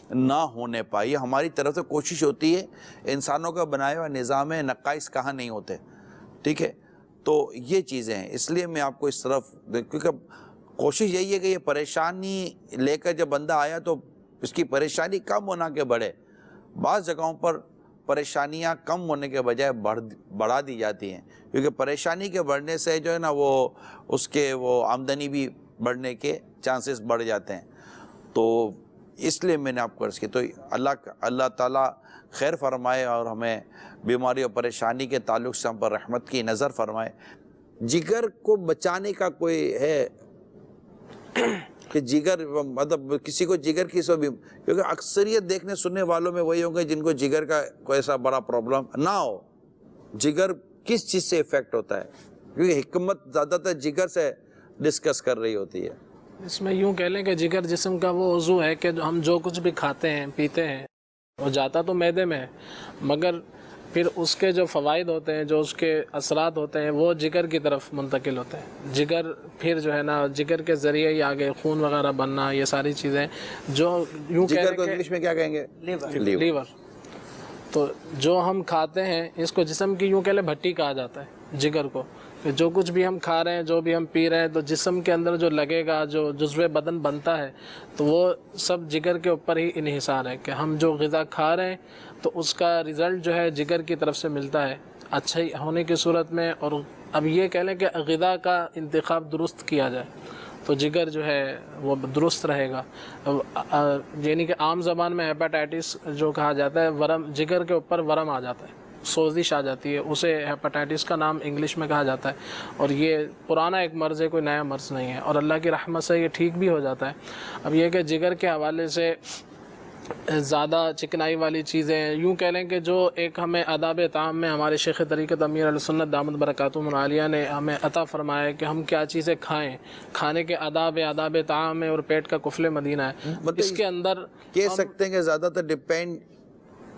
نہ ہونے پائے. یہ ہماری طرف سے کوشش ہوتی ہے. انسانوں کا بنایا ہوا نظام ہے، نقائص کہاں نہیں ہوتے، ٹھیک ہے. تو یہ چیزیں ہیں، اس لیے میں آپ کو اس طرف، کیونکہ کوشش یہی ہے کہ یہ پریشانی لے کر جب بندہ آیا تو اس کی پریشانی کم ہونا کے بڑھے. بعض جگہوں پر پریشانیاں کم ہونے کے بجائے بڑھا دی جاتی ہیں، کیونکہ پریشانی کے بڑھنے سے جو ہے نا وہ اس کے وہ آمدنی بھی بڑھنے کے چانسز بڑھ جاتے ہیں. تو اس لیے میں نے آپ کو عرض کی. تو اللہ تعالیٰ خیر فرمائے اور ہمیں بیماری اور پریشانی کے تعلق سے ہم پر رحمت کی نظر فرمائے. جگر کو بچانے کا کوئی ہے کہ جگر مطلب کسی کو جگر کی کیونکہ اکثریت دیکھنے سننے والوں میں وہی ہوں گے جن کو جگر کا کوئی ایسا بڑا پرابلم نہ ہو. جگر کس چیز سے افیکٹ ہوتا ہے؟ کیونکہ حکمت زیادہ تر جگر سے ڈسکس کر رہی ہوتی ہے. اس میں یوں کہہ لیں کہ جگر جسم کا وہ عضو ہے کہ ہم جو کچھ بھی کھاتے ہیں پیتے ہیں وہ جاتا تو معدے میں ہے، مگر پھر اس کے جو فوائد ہوتے ہیں، جو اس کے اثرات ہوتے ہیں، وہ جگر کی طرف منتقل ہوتے ہیں. جگر پھر جو ہے نا جگر کے ذریعے ہی آگے خون وغیرہ بننا، یہ ساری چیزیں جو یوں جگر کو انگلش میں کیا کہیں گے؟ لیور. تو جو ہم کھاتے ہیں اس کو جسم کی یوں کہہ لیں بھٹی کہا جاتا ہے جگر کو. جو کچھ بھی ہم کھا رہے ہیں، جو بھی ہم پی رہے ہیں، تو جسم کے اندر جو لگے گا، جو جزو بدن بنتا ہے، تو وہ سب جگر کے اوپر ہی انحصار ہے کہ ہم جو غذا کھا رہے ہیں تو اس کا رزلٹ جو ہے جگر کی طرف سے ملتا ہے اچھا ہونے کی صورت میں. اور اب یہ کہہ لیں کہ غذا کا انتخاب درست کیا جائے تو جگر جو ہے وہ درست رہے گا. یعنی کہ عام زبان میں ہیپاٹائٹس جو کہا جاتا ہے، ورم، جگر کے اوپر ورم آ جاتا ہے، سوزش آ جاتی ہے، اسے ہیپاٹائٹس کا نام انگلش میں کہا جاتا ہے. اور یہ پرانا ایک مرض ہے، کوئی نیا مرض نہیں ہے، اور اللہ کی رحمت سے یہ ٹھیک بھی ہو جاتا ہے. اب یہ کہ جگر کے حوالے سے زیادہ چکنائی والی چیزیں، یوں کہہ لیں کہ جو ایک ہمیں آداب طعام میں ہمارے شیخ طریقت امیر علیہ سنت دامت برکاتہم العالیہ نے ہمیں عطا فرمایا ہے کہ ہم کیا چیزیں کھائیں، کھانے کے آداب طعام ہے اور پیٹ کا قفل مدینہ ہے. اس کے اندر کہہ سکتے ہیں کہ زیادہ تر ڈیپینڈ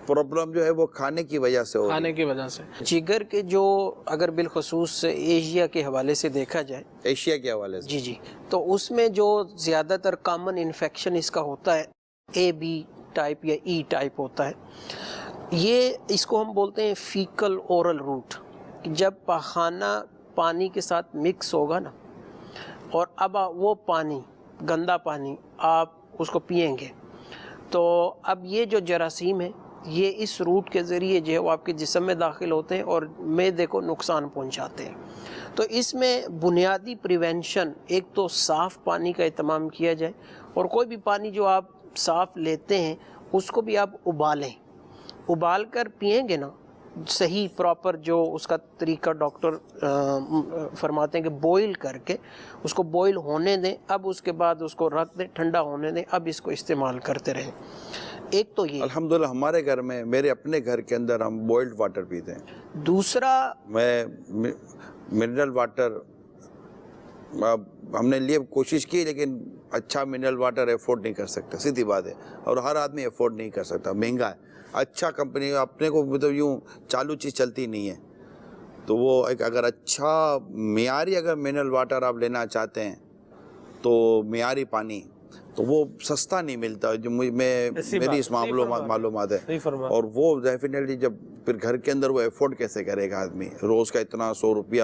پرابلم جو ہے وہ کھانے کی وجہ سے ہو، کھانے کی وجہ سے. جگر کے جو اگر بالخصوص ایشیا کے حوالے سے دیکھا جائے، ایشیا کے حوالے سے جی تو اس میں جو زیادہ تر کامن انفیکشن اس کا ہوتا ہے AB ٹائپ یا E ٹائپ ہوتا ہے. یہ اس کو ہم بولتے ہیں فیکل اورل روٹ. جب پاخانہ پانی کے ساتھ مکس ہوگا نا، اور اب وہ پانی، گندا پانی آپ اس کو پئیں گے، تو اب یہ جو جراثیم ہے یہ اس روٹ کے ذریعے جو ہے وہ آپ کے جسم میں داخل ہوتے ہیں اور معدے کو نقصان پہنچاتے ہیں. تو اس میں بنیادی پریونشن ایک تو صاف پانی کا اہتمام کیا جائے، اور کوئی بھی پانی جو آپ صاف لیتے ہیں اس کو بھی آپ ابال کر پئیں گے نا، صحیح پراپر جو اس کا طریقہ ڈاکٹر فرماتے ہیں کہ بوائل کر کے اس کو بوائل ہونے دیں، اب اس کے بعد اس کو رکھ دیں، ٹھنڈا ہونے دیں، اب اس کو استعمال کرتے رہیں. ایک تو یہ الحمدللہ ہمارے گھر میں، میرے اپنے گھر کے اندر ہم بوائلڈ واٹر پیتے ہیں. دوسرا میں منرل واٹر ہم نے لیے کوشش کی، لیکن اچھا منرل واٹر افورڈ نہیں کر سکتا، سیدھی بات ہے، اور ہر آدمی افورڈ نہیں کر سکتا، مہنگا ہے. اچھا کمپنی اپنے کو مطلب یوں چالو چیز چلتی نہیں ہے، تو وہ ایک اگر اچھا معیاری اگر منرل واٹر آپ لینا چاہتے ہیں تو معیاری پانی تو وہ سستا نہیں ملتا، جو میری اس معلومات ہے. اور وہ ڈیفینیٹلی جب پھر گھر کے اندر وہ افورڈ کیسے کرے گا آدمی، روز کا اتنا 100 روپیہ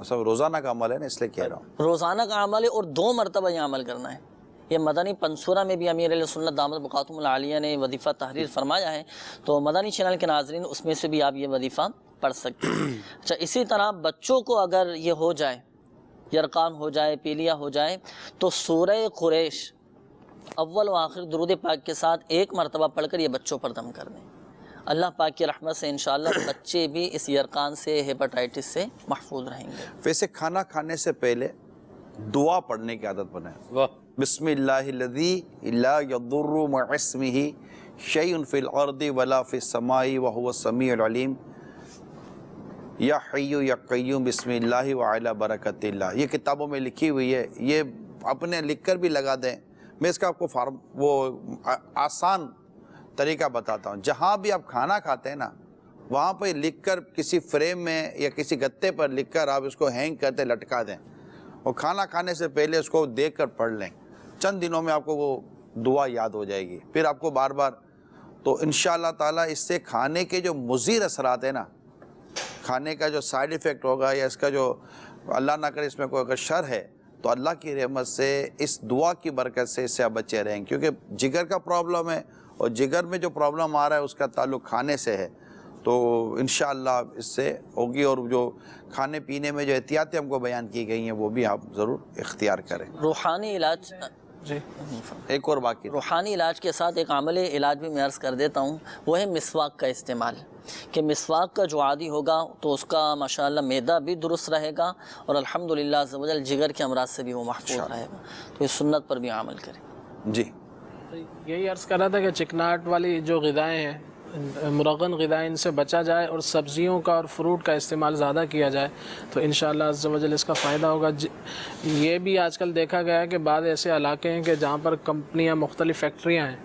اصل روزانہ کا عمل ہے نا، اس لیے کہہ رہا ہوں. روزانہ کا عمل ہے اور 2 مرتبہ یہ عمل کرنا ہے. یہ مدنی پنصورہ میں بھی امیر علیہ سنت دامت بقاتم العالیہ نے وظیفہ تحریر فرمایا ہے، تو مدنی چینل کے ناظرین اس میں سے بھی آپ یہ وظیفہ پڑھ سکتے ہیں. اچھا، اسی طرح بچوں کو اگر یہ ہو جائے، یرقان ہو جائے، پیلیا ہو جائے، تو سورہ قریش اول و آخر درود پاک کے ساتھ 1 مرتبہ پڑھ کر یہ بچوں پر دم کر دیں. اللہ پاک کی رحمت سے انشاءاللہ بچے بھی اس یرقان سے، ہیپاٹائٹس سے محفوظ رہیں گے. ویسے کھانا کھانے سے پہلے دعا پڑھنے کی عادت بنائیں. بسم اللہ الذی لا یضر مع اسمہ شیء فی الارض ولا فی السماء وهو السمیع العلیم یا حی یا قیوم بسم اللہ وعلی برکت اللہ. یہ کتابوں میں لکھی ہوئی ہے، یہ اپنے لکھ کر بھی لگا دیں. میں اس کا آپ کو وہ آسان طریقہ بتاتا ہوں. جہاں بھی آپ کھانا کھاتے ہیں نا، وہاں پہ لکھ کر کسی فریم میں یا کسی گتے پر لکھ کر آپ اس کو ہینگ کرتے لٹکا دیں، اور کھانا کھانے سے پہلے اس کو دیکھ کر پڑھ لیں. چند دنوں میں آپ کو وہ دعا یاد ہو جائے گی. پھر آپ کو بار بار، تو انشاءاللہ تعالیٰ اس سے کھانے کے جو مضر اثرات ہیں نا، کھانے کا جو سائیڈ ایفیکٹ ہوگا یا اس کا جو اللہ نہ کرے اس میں کوئی اگر شر ہے، تو اللہ کی رحمت سے اس دعا کی برکت سے اس سے آپ بچے رہیں. کیونکہ جگر کا پرابلم ہے، اور جگر میں جو پرابلم آ رہا ہے اس کا تعلق کھانے سے ہے. تو انشاءاللہ اس سے ہوگی. اور جو کھانے پینے میں جو احتیاطیں ہم کو بیان کی گئی ہیں وہ بھی آپ ضرور اختیار کریں. روحانی علاج، جی ایک اور باقی روحانی علاج کے ساتھ ایک عملی علاج بھی میں عرض کر دیتا ہوں، وہ ہے مسواک کا استعمال. کہ مسواک کا جو عادی ہوگا تو اس کا ماشاءاللہ معدہ بھی درست رہے گا، اور الحمدللہ عز و جل جگر کے امراض سے بھی وہ محفوظ رہے گا. تو اس سنت پر بھی عمل کریں. جی یہی عرض کر رہا تھا کہ چکناہٹ والی جو غذائیں ہیں، مرغن غذائیں، ان سے بچا جائے اور سبزیوں کا اور فروٹ کا استعمال زیادہ کیا جائے تو انشاءاللہ عز و جل اس کا فائدہ ہوگا. یہ بھی آج کل دیکھا گیا ہے کہ بعض ایسے علاقے ہیں کہ جہاں پر کمپنیاں، مختلف فیکٹریاں ہیں،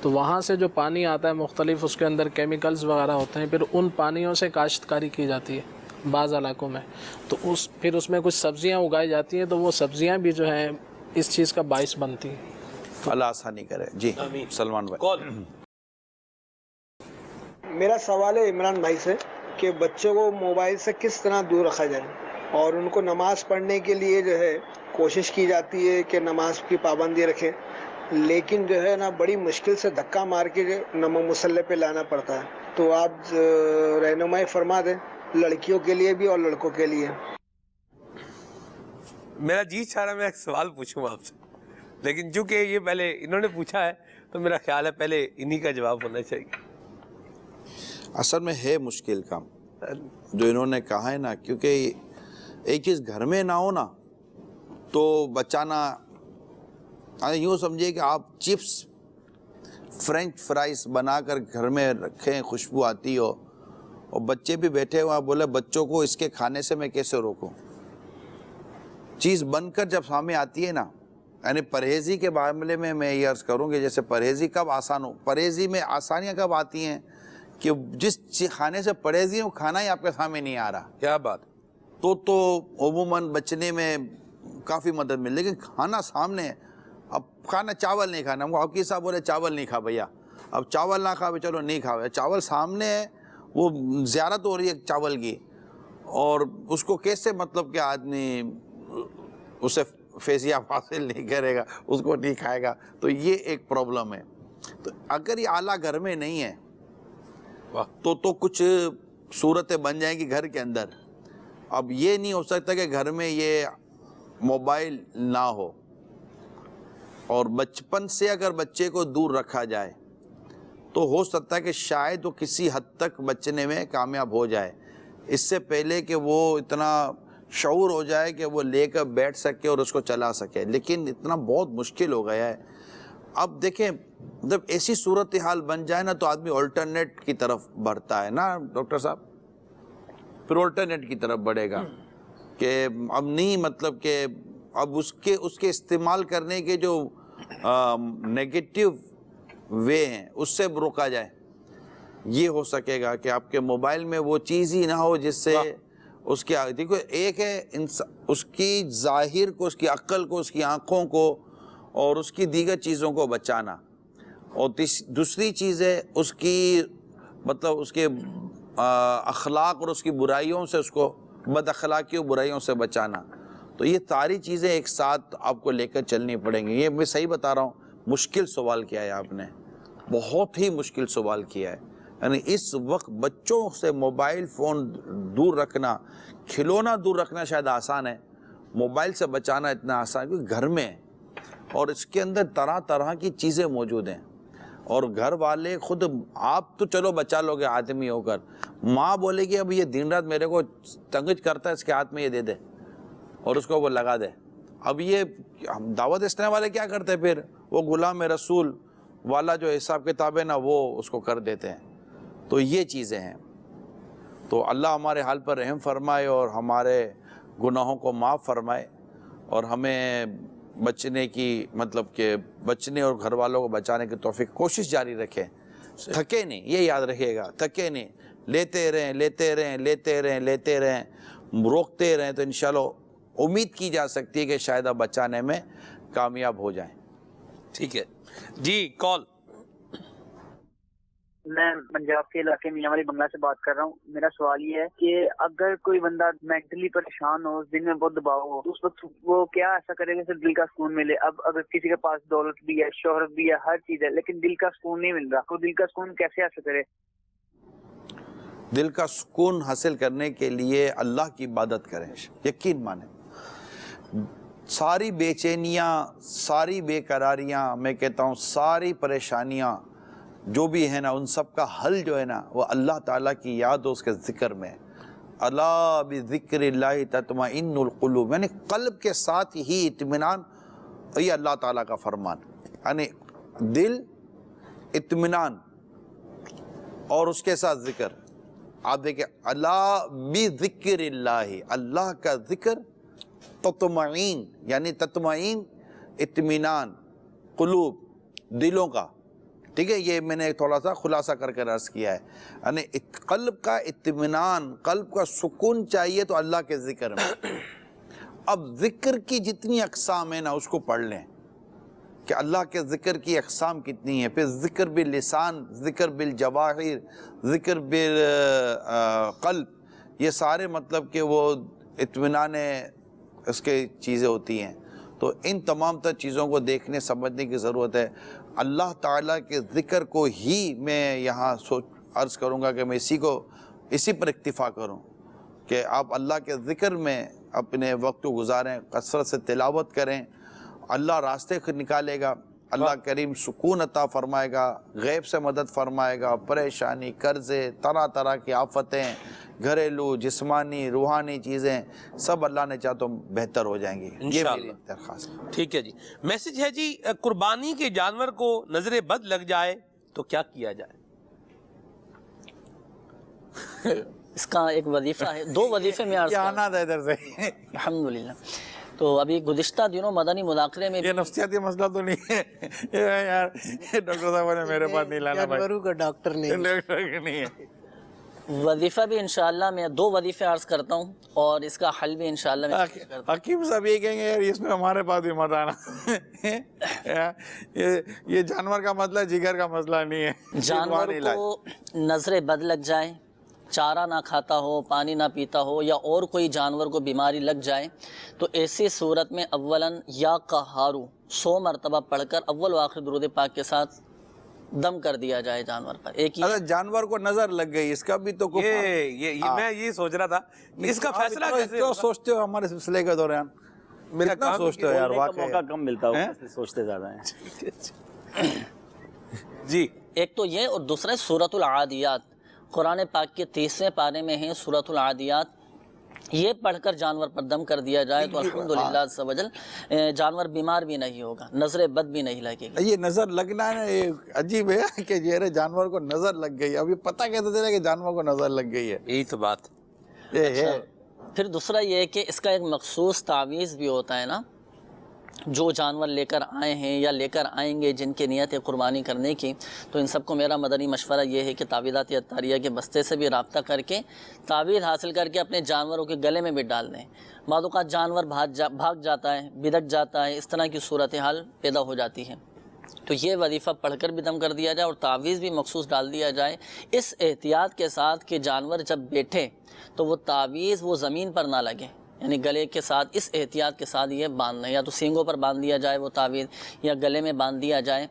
تو وہاں سے جو پانی آتا ہے مختلف، اس کے اندر کیمیکلز وغیرہ ہوتے ہیں، پھر ان پانیوں سے کاشتکاری کی جاتی ہے بعض علاقوں میں. تو پھر اس میں کچھ سبزیاں اگائی جاتی ہیں، تو وہ سبزیاں بھی جو ہیں اس چیز کا باعث بنتی ہیں. اللہ آسانی کرے. جی سلمان بھائی. میرا سوال ہے عمران بھائی سے کہ بچوں کو موبائل سے کس طرح دور رکھا جائے، اور ان کو نماز پڑھنے کے لیے جو ہے کوشش کی جاتی ہے کہ نماز کی پابندی رکھیں، لیکن جو ہے نا بڑی مشکل سے دھکا مار کے مصلی پہ لانا پڑتا ہے. تو آپ رہنمائی فرما دیں لڑکیوں کے لیے بھی اور لڑکوں کے لیے. میرا جی چاہ رہا میں ایک سوال پوچھوں آپ سے، لیکن چونکہ یہ پہلے انہوں نے پوچھا ہے تو میرا خیال ہے پہلے انہی کا جواب ہونا چاہیے. اصل میں ہے مشکل کام جو انہوں نے کہا ہے نا، کیونکہ ایک چیز گھر میں نہ ہو نا تو بچانا، یوں سمجھیے کہ آپ چپس فرینچ فرائز بنا کر گھر میں رکھیں، خوشبو آتی ہو، اور بچے بھی بیٹھے ہوئے، آپ بولے بچوں کو اس کے کھانے سے میں کیسے روکوں. چیز بن کر جب سامنے آتی ہے نا، یعنی پرہیزی کے معاملے میں میں یہ عرض کروں کہ جیسے پرہیزی کب آسان ہو، پرہیزی میں آسانیاں کب آتی ہیں کہ جس کھانے سے پرہیزی ہو کھانا ہی آپ کے سامنے نہیں آ رہا. کیا بات. تو عموماً بچنے میں کافی مدد مل، لیکن کھانا سامنے ہے. اب کھانا چاول نہیں کھانا، ہم کو حقیقی صاحب بولے چاول نہیں کھا بھیا، اب چاول نہ کھا، چلو نہیں کھا، چاول سامنے ہے، وہ زیارت ہو رہی ہے چاول کی، اور اس کو کیسے مطلب کہ آدمی اسے فیضیاب حاصل نہیں کرے گا، اس کو نہیں کھائے گا. تو یہ ایک پرابلم ہے. تو اگر یہ آلہ گھر میں نہیں ہے تو کچھ صورتیں بن جائیں گی گھر کے اندر. اب یہ نہیں ہو سکتا کہ گھر میں یہ موبائل نہ ہو، اور بچپن سے اگر بچے کو دور رکھا جائے تو ہو سکتا ہے کہ شاید وہ کسی حد تک بچنے میں کامیاب ہو جائے، اس سے پہلے کہ وہ اتنا شعور ہو جائے کہ وہ لے کر بیٹھ سکے اور اس کو چلا سکے. لیکن اتنا بہت مشکل ہو گیا ہے. اب دیکھیں جب ایسی صورتحال بن جائے نا تو آدمی آلٹرنیٹ کی طرف بڑھتا ہے نا ڈاکٹر صاحب، پھر آلٹرنیٹ کی طرف بڑھے گا کہ اب نہیں، مطلب کہ اب اس کے استعمال کرنے کے جو نیگیٹو وے ہیں اس سے روکا جائے. یہ ہو سکے گا کہ آپ کے موبائل میں وہ چیز ہی نہ ہو جس سے اس کے دیکھو، ایک ہے اس کی ظاہر کو، اس کی عقل کو، اس کی آنکھوں کو اور اس کی دیگر چیزوں کو بچانا، اور دوسری چیز ہے اس کی مطلب اس کے اخلاق اور اس کی برائیوں سے اس کو بد اخلاقی و برائیوں سے بچانا. تو یہ ساری چیزیں ایک ساتھ آپ کو لے کر چلنی پڑیں گی. یہ میں صحیح بتا رہا ہوں, مشکل سوال کیا ہے آپ نے, بہت ہی مشکل سوال کیا ہے. یعنی اس وقت بچوں سے موبائل فون دور رکھنا, کھلونا دور رکھنا شاید آسان ہے, موبائل سے بچانا اتنا آسان کیونکہ گھر میں ہے اور اس کے اندر طرح طرح کی چیزیں موجود ہیں, اور گھر والے خود, آپ تو چلو بچا لو گے آدمی ہو کر, ماں بولے گی اب یہ دن رات میرے کو تنگ کرتا ہے, اس کے ہاتھ میں یہ دے دے اور اس کو وہ لگا دے. اب یہ دعوت اسلامی والے کیا کرتے ہیں, پھر وہ غلام رسول والا جو حساب کتاب ہے نا وہ اس کو کر دیتے ہیں. تو یہ چیزیں ہیں. تو اللہ ہمارے حال پر رحم فرمائے اور ہمارے گناہوں کو معاف فرمائے, اور ہمیں بچنے کی مطلب کہ بچنے اور گھر والوں کو بچانے کی توفیق کوشش جاری رکھیں. تھکے نہیں, یہ یاد رکھیے گا, تھکے نہیں, لیتے رہیں لیتے رہیں لیتے رہیں لیتے رہیں, روکتے رہیں, تو انشاءاللہ امید کی جا سکتی ہے کہ شاید آپ بچانے میں کامیاب ہو جائیں. ٹھیک ہے جی. کال. میں پنجاب کے علاقے میاں والی بنگلہ سے بات کر رہا ہوں. میرا سوال یہ ہے کہ اگر کوئی بندہ مینٹلی پریشان ہو, دن میں بہت دباؤ ہو, اس وقت وہ کیا ایسا کرے کہ دل کا سکون ملے؟ اب اگر کسی کے پاس دولت بھی ہے, شہرت بھی ہے, ہر چیز ہے, لیکن دل کا سکون نہیں مل رہا, تو دل کا سکون کیسے حاصل کرے؟ دل کا سکون حاصل کرنے کے لیے اللہ کی عبادت کریں, یقین مانیں. ساری بے چینیاں, ساری بے قراریاں, میں کہتا ہوں ساری پریشانیاں جو بھی ہیں نا, ان سب کا حل جو ہے نا وہ اللہ تعالیٰ کی یاد و اس کے ذکر میں. الا بذکر اللہ تطمئن القلوب, یعنی قلب کے ساتھ ہی اطمینان, یہ اللہ تعالیٰ کا فرمان. یعنی دل, اطمینان اور اس کے ساتھ ذکر. آپ دیکھیں, الا بذکر اللہ, اللہ کا ذکر, تطمئن یعنی تطمئن اطمینان, قلوب دلوں کا. ٹھیک ہے, یہ میں نے تھوڑا سا خلاصہ کر کے عرض کیا ہے. یعنی قلب کا اطمینان, قلب کا سکون چاہیے تو اللہ کے ذکر میں. اب ذکر کی جتنی اقسام ہیں نا اس کو پڑھ لیں کہ اللہ کے ذکر کی اقسام کتنی ہیں. پھر ذکر باللسان, ذکر بالجواہر, ذکر بالقلب, یہ سارے مطلب کہ وہ اطمینان اس کے چیزیں ہوتی ہیں. تو ان تمام تر چیزوں کو دیکھنے سمجھنے کی ضرورت ہے. اللہ تعالیٰ کے ذکر کو ہی میں یہاں عرض کروں گا کہ میں اسی پر اکتفا کروں کہ آپ اللہ کے ذکر میں اپنے وقت کو گزاریں, کثرت سے تلاوت کریں. اللہ راستے نکالے گا, اللہ کریم سکون عطا فرمائے گا, غیب سے مدد فرمائے گا. پریشانی, قرضے, طرح طرح کی آفتیں, گھریلو, جسمانی, روحانی چیزیں سب اللہ نے چاہا تو بہتر ہو جائیں گی. یہ میری درخواست. ٹھیک ہے جی. میسج ہے جی, قربانی کے جانور کو نظر بد لگ جائے تو کیا کیا جائے؟ اس کا ایک وظیفہ ہے, 2 وظیفے میں عرض کیا کرتا آنا تھا ادھر سے. الحمدللہ. تو ابھی گزشتہ دنوں مدنی مذاکرے میں یہ نفسیاتی مسئلہ تو نہیں ہے یار, ڈاکٹر صاحب نے میرے پاس نہیں لانا بھائی, جانوروں کا ڈاکٹر نہیں. ڈاکٹر نہیں ہے. وظیفہ بھی انشاءاللہ میں 2 وظیفے عرض کرتا ہوں اور اس کا حل بھی انشاءاللہ میں کرتا ہوں. حکیم صاحب یہ کہیں گے یار اس میں ہمارے پاس بھی مت آنا, یہ جانور کا مسئلہ جگر کا مسئلہ نہیں ہے. جانور کو نظر بد لگ جائے, چارہ نہ کھاتا ہو, پانی نہ پیتا ہو, یا اور کوئی جانور کو بیماری لگ جائے, تو ایسی صورت میں اولاً یا قہارو 100 مرتبہ پڑھ کر اول و آخر درود پاک کے ساتھ دم کر دیا جائے جانور پر. ایک ہی جانور کو نظر لگ گئی, اس کا بھی تو میں یہ سوچ رہا تھا اس کا فیصلہ کیسے کیوں سوچتے ہو ہمارے سلسلے کے دوران, میرا کتنا سوچتے ہو یار, واقعی موقع کم ملتا ہو, سوچتے زیادہ ہیں. جی. ایک تو یہ, اور دوسرا سورۃ العادیات, قرآن پاک کے 30ویں پارے میں ہیں سورۃ العادیات. یہ پڑھ کر جانور پر دم کر دیا جائے تو الحمدللہ عز و جل جانور بیمار بھی نہیں ہوگا, نظر بد بھی نہیں لگے گی. یہ نظر لگنا ہے نا, یہ عجیب ہے کہ یہ جانور کو نظر لگ گئی. اب یہ پتہ کیسے چلا کہ جانور کو نظر لگ گئی ہے؟ یہی تو بات یہ ہے. پھر دوسرا یہ ہے کہ اس کا ایک مخصوص تعویذ بھی ہوتا ہے نا, جو جانور لے کر آئے ہیں یا لے کر آئیں گے جن کی نیت ہے قربانی کرنے کی, تو ان سب کو میرا مدنی مشورہ یہ ہے کہ تعویذات عطاریہ کے بستے سے بھی رابطہ کر کے تعویذ حاصل کر کے اپنے جانوروں کے گلے میں بھی ڈال دیں. بعض اوقات جانور بھاگ جاتا ہے, بدک جاتا ہے, اس طرح کی صورتحال پیدا ہو جاتی ہے. تو یہ وظیفہ پڑھ کر بھی دم کر دیا جائے اور تعویذ بھی مخصوص ڈال دیا جائے، اس احتیاط کے ساتھ کہ جانور جب بیٹھے تو وہ تعویذ وہ زمین پر نہ لگے، یعنی گلے کے ساتھ اس احتیاط کے ساتھ یہ باندھنا، یا تو سینگوں پر باندھ دیا جائے وہ تعویذ، یا گلے میں باندھ دیا جائے۔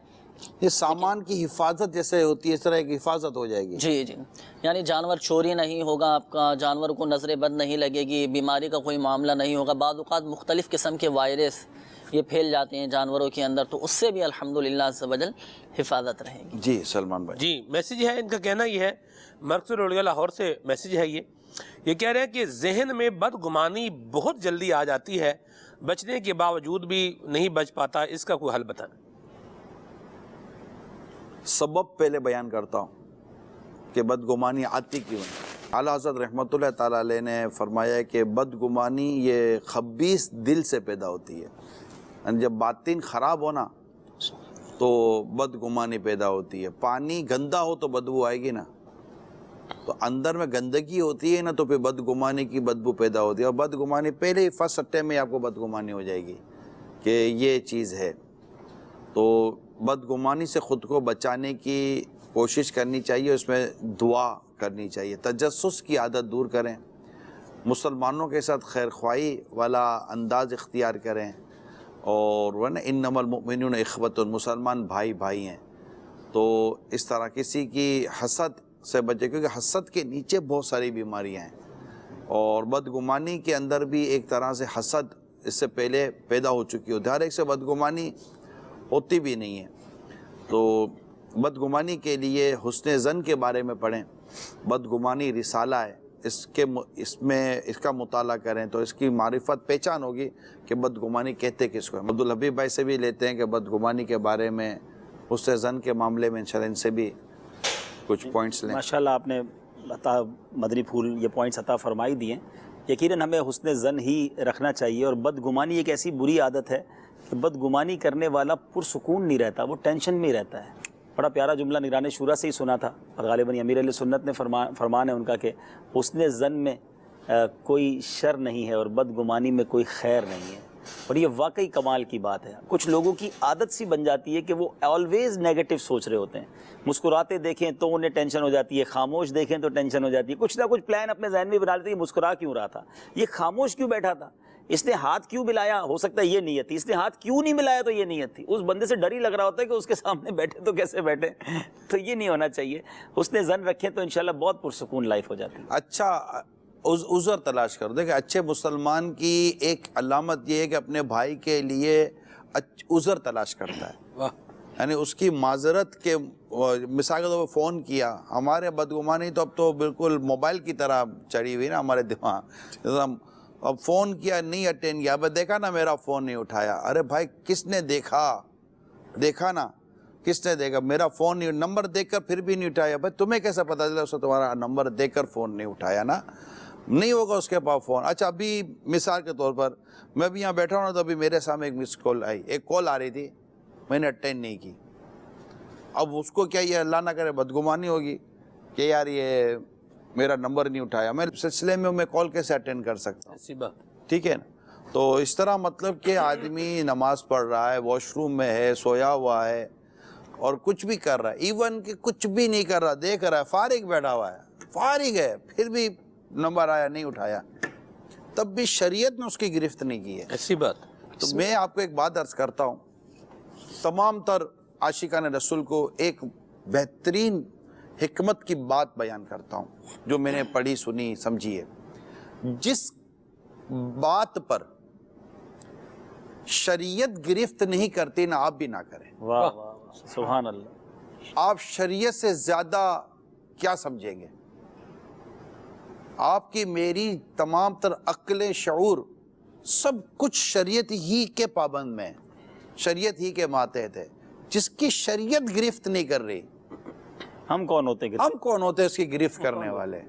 یہ سامان کی حفاظت جیسے ہوتی ہے اس طرح کی حفاظت ہو جائے گی۔ جی جی، یعنی جانور چوری نہیں ہوگا آپ کا، جانور کو نظر بد نہیں لگے گی، بیماری کا کوئی معاملہ نہیں ہوگا۔ بعض اوقات مختلف قسم کے وائرس یہ پھیل جاتے ہیں جانوروں کے اندر، تو اس سے بھی الحمدللہ عز و جل حفاظت رہے گی۔ جی سلمان بھائی۔ جی میسیج ہے ان کا کہنا یہ ہے، مرکز روڈیا لاہور سے میسیج ہے یہ کہہ رہے ہیں کہ ذہن میں بدگمانی بہت جلدی آ جاتی ہے، بچنے کے باوجود بھی نہیں بچ پاتا، اس کا کوئی حل بتائیں۔ سبب پہلے بیان کرتا ہوں کہ بدگمانی آتی کیوں ہے۔ اعلیٰ حضرت رحمۃ اللہ تعالیٰ علیہ نے فرمایا ہے کہ بدگمانی یہ خبیث دل سے پیدا ہوتی ہے، یعنی جب باطن خراب ہونا تو بدگمانی پیدا ہوتی ہے۔ پانی گندا ہو تو بدبو آئے گی نا، تو اندر میں گندگی ہوتی ہے نا تو پھر بدگمانی کی بدبو پیدا ہوتی ہے، اور بدگمانی پہلے ہی فرسٹ اٹیمپٹ میں آپ کو بدگمانی ہو جائے گی کہ یہ چیز ہے۔ تو بدگمانی سے خود کو بچانے کی کوشش کرنی چاہیے، اس میں دعا کرنی چاہیے، تجسس کی عادت دور کریں، مسلمانوں کے ساتھ خیر خواہی والا انداز اختیار کریں، اور ورنہ انما المؤمنون اخوۃ، مسلمان بھائی بھائی ہیں۔ تو اس طرح کسی کی حسد سے بچے، کیونکہ حسد کے نیچے بہت ساری بیماریاں ہیں، اور بدگمانی کے اندر بھی ایک طرح سے حسد اس سے پہلے پیدا ہو چکی ہوتی ہے، ہر ایک سے بدگمانی ہوتی بھی نہیں ہے۔ تو بدگمانی کے لیے حسن ظن کے بارے میں پڑھیں، بدگمانی رسالہ ہے، اس کا مطالعہ کریں تو اس کی معرفت پہچان ہوگی کہ بدگمانی کہتے کس کو ہیں۔ عبدالحبیب بھائی سے بھی لیتے ہیں کہ بدگمانی کے بارے میں، حسن ظن کے معاملے میں انشاءاللہ ان سے بھی کچھ پوائنٹس لیں۔ ماشاءاللہ آپ نے عطا مدنی پھول یہ پوائنٹس عطا فرمائی دیے ہیں۔ یقیناً ہمیں حسن ظن ہی رکھنا چاہیے، اور بدگمانی ایک ایسی بری عادت ہے کہ بدگمانی کرنے والا پرسکون نہیں رہتا، وہ ٹینشن میں رہتا ہے۔ بڑا پیارا جملہ نگران شورا سے ہی سنا تھا، اور غالباً امیر علیہ سنت نے فرمان ہے ان کا کہ حسن ظن میں کوئی شر نہیں ہے اور بدگمانی میں کوئی خیر نہیں ہے، اور یہ واقعی کمال کی بات ہے۔ کچھ لوگوں کی عادت سی بن جاتی ہے کہ وہ آلویز نیگیٹو سوچ رہے ہوتے ہیں، مسکراتے دیکھیں تو انہیں ٹینشن ہو جاتی ہے، خاموش دیکھیں تو ٹینشن ہو جاتی ہے، کچھ نہ کچھ پلان اپنے ذہن میں بنا لیتے ہیں، یہ مسکرا کیوں رہا تھا، یہ خاموش کیوں بیٹھا تھا، اس نے ہاتھ کیوں ملایا، ہو سکتا ہے یہ نیت تھی، اس نے ہاتھ کیوں نہیں ملایا تو یہ نیت تھی۔ اس بندے سے ڈر ہی لگ رہا ہوتا ہے کہ اس کے سامنے بیٹھے تو کیسے بیٹھے، تو یہ نہیں ہونا چاہیے۔ حسن ظن رکھیں تو انشاءاللہ بہت پرسکون لائف ہو جاتی ہے۔ اچھا عذر تلاش کر دے کہ اچھے مسلمان کی ایک علامت یہ ہے کہ اپنے بھائی کے لیے عذر تلاش کرتا ہے، یعنی اس کی معذرت کے، مثال کے طور پر فون کیا، ہمارے بدگمانی تو اب تو بالکل موبائل کی طرح چڑھی ہوئی نا ہمارے دماغ، اب فون کیا نہیں اٹینڈ کیا، اب دیکھا نا میرا فون نہیں اٹھایا، ارے بھائی کس نے دیکھا نا، کس نے دیکھا میرا فون نہیں، نمبر دیکھ کر پھر بھی نہیں اٹھایا، بھائی تمہیں کیسا پتا چلا اس نے تمہارا نمبر دیکھ کر فون نہیں اٹھایا نا، نہیں ہوگا اس کے پاس فون۔ اچھا ابھی مثال کے طور پر میں بھی یہاں بیٹھا ہوں تو ابھی میرے سامنے ایک مس کال آئی، ایک کال آ رہی تھی، میں نے اٹینڈ نہیں کی، اب اس کو کیا یہ اللہ نہ کرے بدگمانی ہوگی کہ یار یہ میرا نمبر نہیں اٹھایا، میں سلسلے میں کال کیسے اٹینڈ کر سکتا ہوں، ایسی بات، ٹھیک ہے نا۔ تو اس طرح مطلب کہ آدمی نماز پڑھ رہا ہے، واش روم میں ہے، سویا ہوا ہے اور کچھ بھی کر رہا ہے، ایون کہ کچھ بھی نہیں کر رہا، دیکھ رہا ہے، فارغ بیٹھا ہوا ہے، فارغ ہے، پھر بھی نمبر آیا نہیں اٹھایا، تب بھی شریعت نے اس کی گرفت نہیں کی ہے۔ ایسی بات۔ تو میں آپ کو ایک بات عرض کرتا ہوں، تمام تر عاشقان رسول کو ایک بہترین حکمت کی بات بیان کرتا ہوں جو میں نے پڑھی سنی سمجھی ہے۔ جس بات پر شریعت گرفت نہیں کرتی نا آپ بھی نہ کریں۔ واہ واہ سبحان اللہ۔ آپ شریعت سے زیادہ کیا سمجھیں گے؟ آپ کی میری تمام تر عقل شعور سب کچھ شریعت ہی کے پابند میں، شریعت ہی کے ماتحت ہے۔ جس کی شریعت گرفت نہیں کر رہی، ہم کون ہوتے ہیں؟ ہم کون ہوتے ہیں اس کی گرفت کرنے والے؟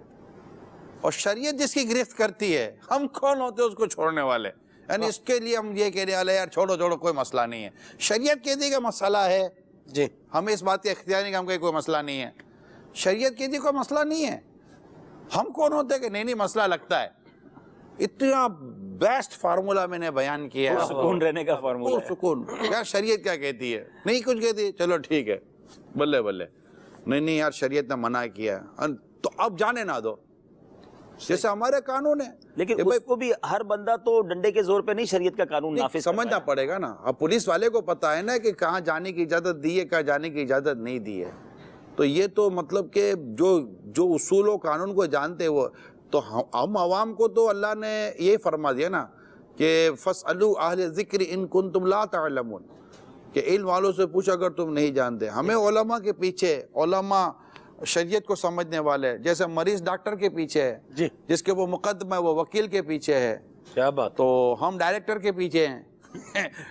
اور شریعت جس کی گرفت کرتی ہے، ہم کون ہوتے ہیں اس کو چھوڑنے والے؟ یعنی اس کے لیے ہم یہ کہہ رہے ہیں یار چھوڑو کوئی مسئلہ نہیں ہے، شریعت کہتی ہے کہ مسئلہ ہے، جی ہمیں اس بات کا اختیار نہیں کہ ہم کہیں کوئی مسئلہ نہیں ہے، شریعت کہتی ہے کوئی مسئلہ نہیں ہے، ہم کون ہوتے ہیں کہ نہیں مسئلہ لگتا ہے؟ اتنا بیسٹ فارمولا میں نے بیان کیا ہے. سکون رہنے کا فارمولا ہے. سکون کیا شریعت کیا کہتی ہے؟ نہیں کچھ کہتی ہے، چلو ٹھیک ہے، بلے بلے، نہیں یار شریعت نے منع کیا تو اب جانے نہ دو، جیسے ہمارے قانون ہے. لیکن اس کو بھی ہر بندہ تو ڈنڈے کے زور پہ نہیں شریعت کا قانون نافذ سمجھنا پڑے گا نا. اب پولیس والے کو پتا ہے نا کہ کہاں جانے کی اجازت دی ہے، کہاں جانے کی اجازت نہیں دی ہے. تو یہ تو مطلب کہ جو اصول و قانون کو جانتے وہ تو ہم عوام کو تو اللہ نے یہ فرما دیا نا کہ فَاسْأَلُوا أَهْلَ الذِّكْرِ إِن كُنتُمْ لَا تَعْلَمُونَ، کہ علم والوں سے پوچھ اگر تم نہیں جانتے. ہمیں علماء کے پیچھے، علماء شریعت کو سمجھنے والے، جیسے مریض ڈاکٹر کے پیچھے ہے جی، جس کے وہ مقدمہ ہے، وہ وکیل کے پیچھے ہے. کیا بات. تو ہم ڈائریکٹر کے پیچھے ہیں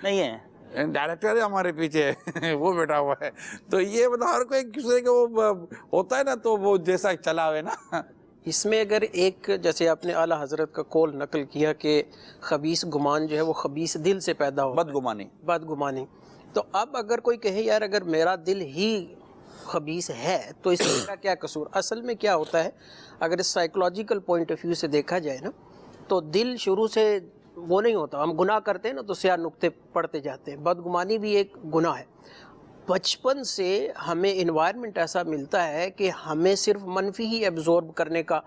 نہیں ہے، ڈائریکٹر ہمارے پیچھے ہے وہ بیٹھا ہوا ہے. تو یہ مطلب ہر کوئی ایک دوسرے کا وہ ہوتا ہے نا، تو وہ جیسا چلا ہوئے نا. اس میں اگر ایک جیسے آپ نے اعلیٰ حضرت کا قول نقل کیا کہ خبیث گمان جو ہے وہ خبیث دل سے پیدا ہو، بدگمانی. تو اب اگر کوئی کہے یار اگر میرا دل ہی خبیث ہے تو اس میں میرا کیا قصور؟ اصل میں کیا ہوتا ہے، اگر اس سائیکولوجیکل پوائنٹ آف ویو سے دیکھا جائے نا، تو دل شروع سے وہ نہیں ہوتا. ہم گناہ کرتے ہیں نا تو سیاہ نقطے پڑتے جاتے ہیں. بدگمانی بھی ایک گناہ ہے. بچپن سے ہمیں انوائرمنٹ ایسا ملتا ہے کہ ہمیں صرف منفی ہی ایبزورب کرنے کا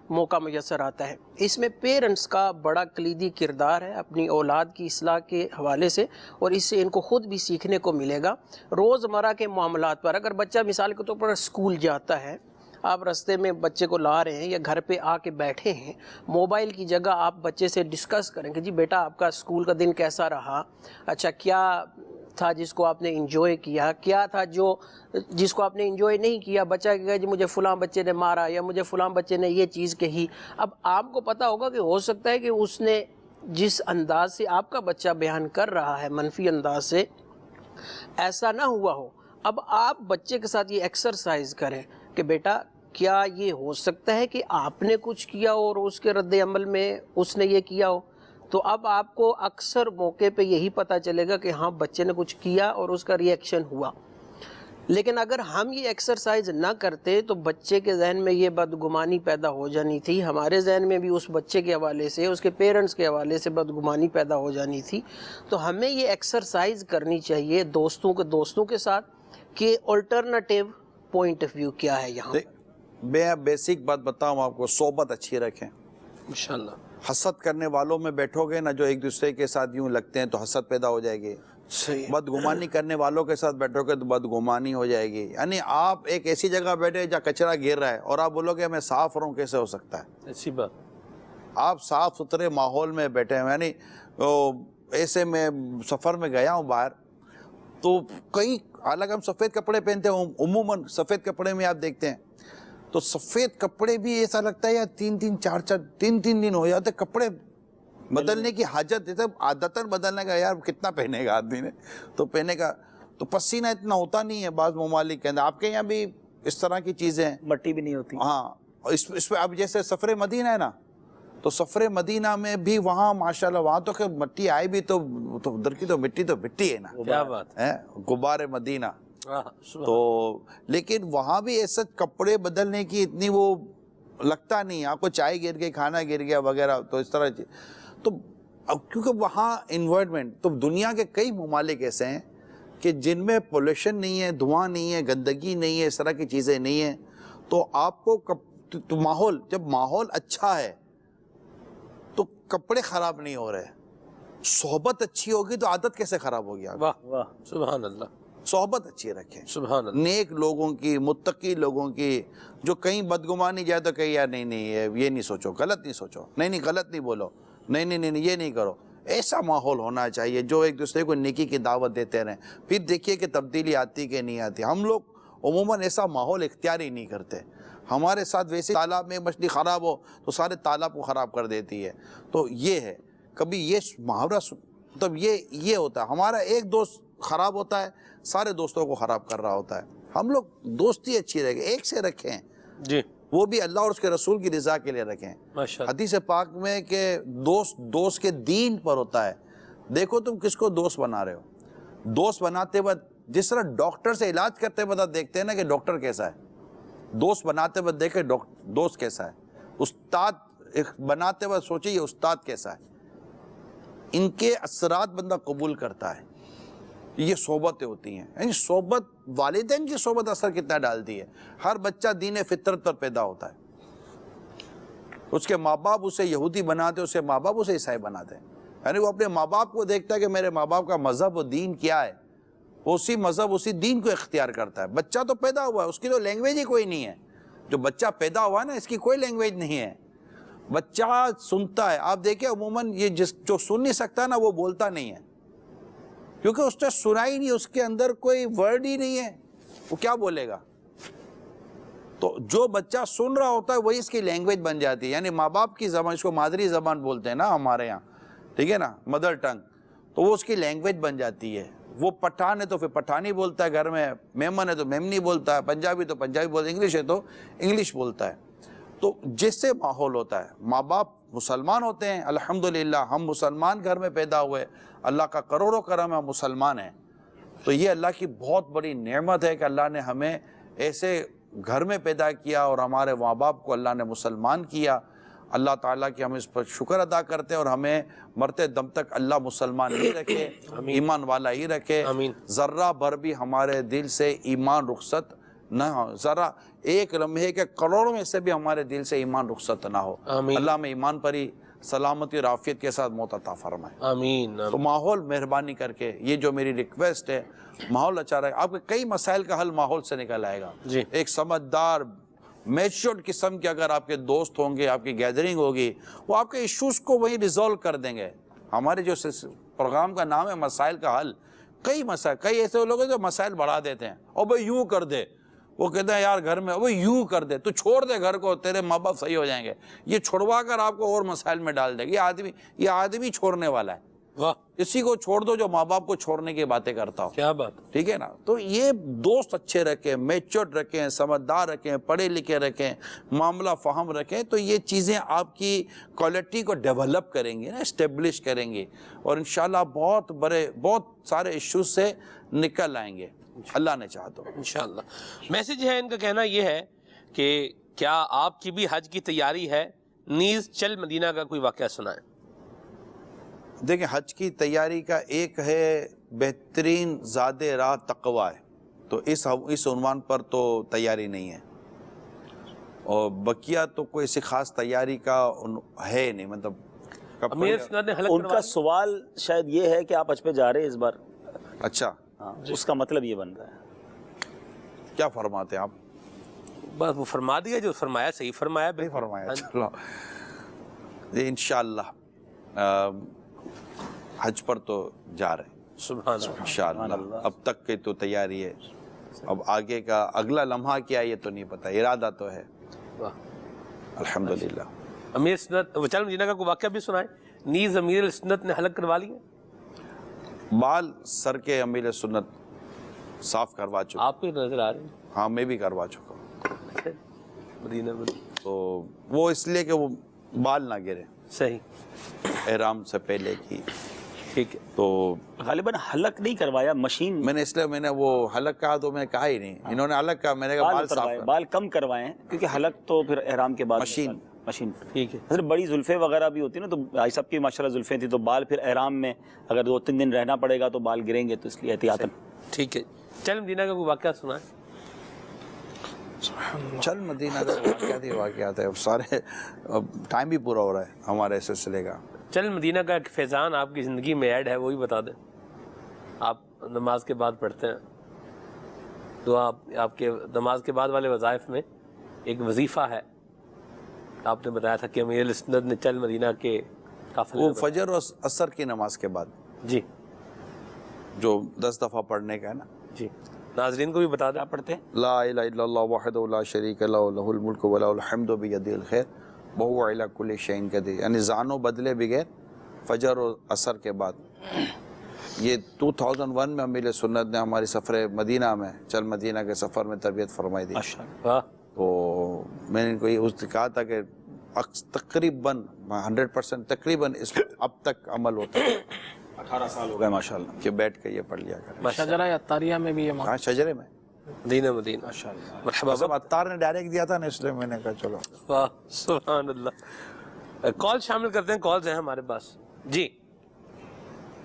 موقع میسر آتا ہے. اس میں پیرنٹس کا بڑا کلیدی کردار ہے اپنی اولاد کی اصلاح کے حوالے سے، اور اس سے ان کو خود بھی سیکھنے کو ملے گا. روزمرہ کے معاملات پر اگر بچہ مثال کے طور پر اسکول جاتا ہے، آپ رستے میں بچے کو لا رہے ہیں یا گھر پہ آ کے بیٹھے ہیں، موبائل کی جگہ آپ بچے سے ڈسکس کریں کہ جی بیٹا آپ کا اسکول کا دن کیسا رہا، اچھا کیا تھا جس کو آپ نے انجوائے کیا، کیا تھا جس کو آپ نے انجوائے نہیں کیا. بچہ کہے جی مجھے فلاں بچے نے مارا یا مجھے فلاں بچے نے یہ چیز کہی. اب آپ کو پتہ ہوگا کہ ہو سکتا ہے کہ اس نے جس انداز سے آپ کا بچہ بیان کر رہا ہے، منفی انداز سے، ایسا نہ ہوا ہو. اب آپ بچے کے ساتھ یہ ایکسرسائز کریں کہ بیٹا کیا یہ ہو سکتا ہے کہ آپ نے کچھ کیا اور اس کے رد عمل میں اس نے یہ کیا ہو. تو اب آپ کو اکثر موقع پہ یہی پتہ چلے گا کہ ہاں بچے نے کچھ کیا اور اس کا ری ایکشن ہوا. لیکن اگر ہم یہ ایکسرسائز نہ کرتے تو بچے کے ذہن میں یہ بدگمانی پیدا ہو جانی تھی، ہمارے ذہن میں بھی اس بچے کے حوالے سے، اس کے پیرنٹس کے حوالے سے بدگمانی پیدا ہو جانی تھی. تو ہمیں یہ ایکسرسائز کرنی چاہیے دوستوں کے ساتھ کہ الٹرنیٹیو پوائنٹ آف ویو کیا ہے یہاں. میں بیسک بات بتاؤں آپ کو، صحبت اچھی رکھیں انشاءاللہ. حسد کرنے والوں میں بیٹھو گے نا جو ایک دوسرے کے ساتھ یوں لگتے ہیں تو حسد پیدا ہو جائے گی. صحیح. بدگمانی کرنے والوں کے ساتھ بیٹھو گے تو بدگمانی ہو جائے گی. یعنی آپ ایک ایسی جگہ بیٹھے جہاں کچرا گر رہا ہے اور آپ بولو گے میں صاف رہوں، کیسے ہو سکتا ہے؟ اچھی بات. آپ صاف ستھرے ماحول میں بیٹھے ہیں. یعنی ایسے میں سفر میں گیا ہوں باہر، تو کئی حالانکہ ہم سفید کپڑے پہنتے ہیں، عموماً سفید کپڑے میں آپ دیکھتے ہیں تو سفید کپڑے بھی ایسا لگتا ہے یا تین تین دن ہو جاتے کپڑے بدلنے کی حاجت. جیسے عادتاً بدلنے کا، یار کتنا پہنے گا آدمی نے، تو پہنے کا تو پسینہ اتنا ہوتا نہیں ہے بعض ممالک کے اندر. آپ کے یہاں بھی اس طرح کی چیزیں ہیں؟ مٹی بھی نہیں ہوتی. ہاں، اس پہ اب جیسے سفر مدینہ ہے نا، تو سفر مدینہ میں بھی وہاں ماشاءاللہ وہاں تو کہ مٹی آئی بھی تو ادھر کی تو مٹی ہے نا. کیا بات ہے، غبار مدینہ. تو لیکن وہاں بھی ایسا کپڑے بدلنے کی اتنی وہ لگتا نہیں. آپ کو چائے گر گئی، کھانا گر گیا وغیرہ، تو اس طرح. تو کیونکہ وہاں انوائرمنٹ، تو دنیا کے کئی ممالک ایسے ہیں کہ جن میں پولوشن نہیں ہے، دھواں نہیں ہے، گندگی نہیں ہے، اس طرح کی چیزیں نہیں ہیں. تو آپ کو تو ماحول، جب ماحول اچھا ہے تو کپڑے خراب نہیں ہو رہے. صحبت اچھی ہوگی تو عادت کیسے خراب ہوگی؟ واہ واہ، سبحان اللہ. صحبت اچھی رکھیں، سبحان اللہ. نیک لوگوں کی، متقی لوگوں کی. جو کہیں بدگمانی جائے تو کہیں یار نہیں یہ نہیں سوچو، غلط نہیں سوچو، نہیں غلط نہیں بولو، نہیں یہ نہیں کرو. ایسا ماحول ہونا چاہیے جو ایک دوسرے کو نیکی کی دعوت دیتے رہیں. پھر دیکھیے کہ تبدیلی آتی کہ نہیں آتی. ہم لوگ عموماً ایسا ماحول اختیار ہی نہیں کرتے. ہمارے ساتھ ویسے تالاب میں مچھلی خراب ہو تو سارے تالاب کو خراب کر دیتی ہے. تو یہ ہے، کبھی یہ محاورہ مطلب یہ ہوتا ہے. ہمارا ایک دوست خراب ہوتا ہے، سارے دوستوں کو خراب کر رہا ہوتا ہے. ہم لوگ دوستی اچھی رکھیں، ایک سے رکھیں جی، وہ بھی اللہ اور اس کے رسول کی رضا کے لیے رکھیں. حدیث پاک میں کہ دوست کے دین پر ہوتا ہے. دیکھو تم کس کو دوست بنا رہے ہو. دوست بناتے وقت جس طرح ڈاکٹر سے علاج کرتے وقت دیکھتے ہیں نا کہ ڈاکٹر کیسا ہے، دوست بناتے وقت دیکھے دوست کیسا ہے. استاد بناتے وقت سوچے یہ استاد کیسا ہے. ان کے اثرات بندہ قبول کرتا ہے. یہ صحبتیں ہوتی ہیں. یعنی صحبت، والدین کی صحبت اثر کتنا ڈالتی ہے. ہر بچہ دین فطرت پر پیدا ہوتا ہے. اس کے ماں باپ اسے یہودی بناتے ہیں، اس کے ماں باپ اسے عیسائی بناتے ہیں. یعنی وہ اپنے ماں باپ کو دیکھتا ہے کہ میرے ماں باپ کا مذہب و دین کیا ہے، وہ اسی مذہب اسی دین کو اختیار کرتا ہے. بچہ تو پیدا ہوا ہے، اس کی تو لینگویج ہی کوئی نہیں ہے. جو بچہ پیدا ہوا ہے نا، اس کی کوئی لینگویج نہیں ہے. بچہ سنتا ہے. آپ دیکھیں عموماً یہ جو سن نہیں سکتا نا وہ بولتا نہیں ہے، کیونکہ اس نے سنا ہی نہیں، اس کے اندر کوئی ورڈ ہی نہیں ہے، وہ کیا بولے گا. تو جو بچہ سن رہا ہوتا ہے وہی اس کی لینگویج بن جاتی ہے. یعنی ماں باپ کی زبان، اس کو مادری زبان بولتے ہیں نا ہمارے یہاں، ٹھیک ہے نا، مدر ٹنگ، تو وہ اس کی لینگویج بن جاتی ہے. وہ پٹھان ہے تو پھر پٹھانی بولتا ہے گھر میں، میمن ہے تو میمنی بولتا ہے، پنجابی تو پنجابی بولتا ہے، انگلش ہے تو انگلش بولتا ہے. تو جس سے ماحول ہوتا ہے. ماں باپ مسلمان ہوتے ہیں، الحمدللہ ہم مسلمان گھر میں پیدا ہوئے، اللہ کا کروڑوں کرم ہے، ہم مسلمان ہیں. تو یہ اللہ کی بہت بڑی نعمت ہے کہ اللہ نے ہمیں ایسے گھر میں پیدا کیا اور ہمارے ماں باپ کو اللہ نے مسلمان کیا. اللہ تعالیٰ کی ہم اس پر شکر ادا کرتے ہیں، اور ہمیں مرتے دم تک اللہ مسلمان ہی رکھے، ایمان والا ہی رکھے. ذرہ بھر بھی ہمارے دل سے ایمان رخصت نہ ہو، ذرا ایک لمحے کے کروڑوں میں سے بھی ہمارے دل سے ایمان رخصت نہ ہو. اللہ میں ایمان پر ہی سلامتی اور عافیت کے ساتھ موت عطا فرمائے. آمین. تو ماحول مہربانی کر کے، یہ جو میری ریکویسٹ ہے، ماحول اچھا رہے. آپ کے کئی مسائل کا حل ماحول سے نکل آئے گا. ایک سمجھدار میچورڈ قسم کے اگر آپ کے دوست ہوں گے، آپ کی گیدرنگ ہوگی، وہ آپ کے ایشوز کو وہیں ریزولو کر دیں گے. ہمارے جو پروگرام کا نام ہے مسائل کا حل، کئی مسائل، کئی ایسے لوگ ہیں جو مسائل بڑھا دیتے ہیں. اور بھائی یوں کر دے، وہ کہتے ہیں یار گھر میں، وہ یوں کر دے، تو چھوڑ دے گھر کو، تیرے ماں باپ صحیح ہو جائیں گے. یہ چھوڑوا کر آپ کو اور مسائل میں ڈال دے گا. یہ آدمی چھوڑنے والا ہے. واہ، اسی کو چھوڑ دو جو ماں باپ کو چھوڑنے کی باتیں کرتا ہو. کیا بات. ٹھیک ہے نا. تو یہ دوست اچھے رکھیں، میچورڈ رکھیں، سمجھدار رکھیں، پڑھے لکھے رکھیں، معاملہ فہم رکھیں. تو یہ چیزیں آپ کی کوالٹی کو ڈیولپ کریں گی نا، اسٹیبلش کریں گی، اور انشاءاللہ بہت سارے ایشوز سے نکل آئیں گے اللہ نے چاہا تو. انشاءاللہ. میسج ہے ان کا کہنا یہ ہے کہ کیا آپ کی بھی حج کی تیاری ہے، نیز چل مدینہ کا کوئی واقعہ سنائیں. دیکھیں، حج کی تیاری کا ایک ہے بہترین زاد راہ تقوی ہے، تو اس عنوان پر تو تیاری نہیں ہے. اور بقیہ تو کوئی ایسی خاص تیاری کا ہے نہیں. مطلب ان کا سوال شاید یہ ہے کہ آپ حج پہ جا رہے ہیں اس بار. اچھا، اس کا مطلب یہ بن رہا ہے. کیا فرماتے ہیں آپ؟ بس وہ فرما دیا جو فرمایا، صحیح فرمایا. نہیں فرمایا. چلو انشاءاللہ حج پر تو جا رہے ہیں سبحان اللہ. انشاءاللہ. اب تک کی تو تیاری ہے، اب آگے کا اگلا لمحہ کیا یہ تو نہیں پتا. ارادہ تو ہے الحمدللہ. امیر سنت چل مدینہ کا کوئی واقعہ بھی سنائیں، نیز امیر سنت نے حلق کروا لیا. بال سر کے امیر سنت صاف کروا چکا. آپ کو نظر آ رہے ہیں؟ ہاں، میں بھی کروا چکا ہوں. مدینہ تو وہ اس لیے کہ وہ بال نہ گرے، صحیح، احرام سے پہلے کی. ٹھیک ہے. تو غالباً حلق نہیں کروایا، مشین میں نے اس لیے میں نے وہ حلق کہا تو میں نے کہا ہی نہیں. انہوں نے حلق کہا، میں نے کہا بال صاف کر. بال کم کروائے ہیں کیونکہ حلق تو پھر احرام کے بعد مشین. ٹھیک ہے. حضرت بڑی زلفیں وغیرہ بھی ہوتی ہیں نا، تو بھائی صاحب کی ماشاءاللہ زلفیں تھیں، تو بال پھر احرام میں اگر 2-3 دن رہنا پڑے گا تو بال گریں گے، تو اس لیے احتیاطاً. ٹھیک ہے. چل مدینہ کا کوئی واقعہ سنائیں. چل مدینہ کا واقعات ہے سارے. ٹائم بھی پورا ہو رہا ہے ہمارے سلسلے کا. چل مدینہ کا ایک فیضان آپ کی زندگی میں ایڈ ہے، وہی بتا دیں. آپ نماز کے بعد پڑھتے ہیں دعا، آپ کے نماز کے بعد والے وظائف میں ایک وظیفہ ہے. آپ نے بتایا تھا کہ امیر السنت نے چل مدینہ کے وہ فجر اور عصر کی نماز کے بعد جی جو 10 دفعہ پڑھنے کا ہے نا. جی ناظرین کو بھی بتا دیں. آپ پڑھتے ہیں لا الہ الا اللہ وحدہ لا شریک لہ لہ الملک و لہ الحمد بیدہ الخیر وہو علی کل شیء قدیر. یعنی زانو بدلے بغیر فجر اور عصر کے بعد. یہ 2001 میں امیر سنت نے ہماری سفر مدینہ میں، چل مدینہ کے سفر میں تربیت فرمائی تھی. تو میں نے ان کو یہ کہا تھا کہ تقریباً 100% تقریباً اس پر اب تک عمل ہوتا ہے. 18 سال ہو گئے ماشاءاللہ کہ بیٹھ کے یہ پڑھ لیا کریں. شجرہ عطاریہ میں بھی یہ ہاں، شجرے میں مدینہ ماشاءاللہ. مرحبا. عطار نے ڈائریکٹ دیا تھا نا، اس لیے میں نے کہا چلو. واہ سبحان اللہ. کال شامل کرتے ہیں، کالز ہیں ہمارے پاس. جی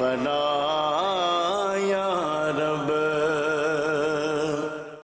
بنا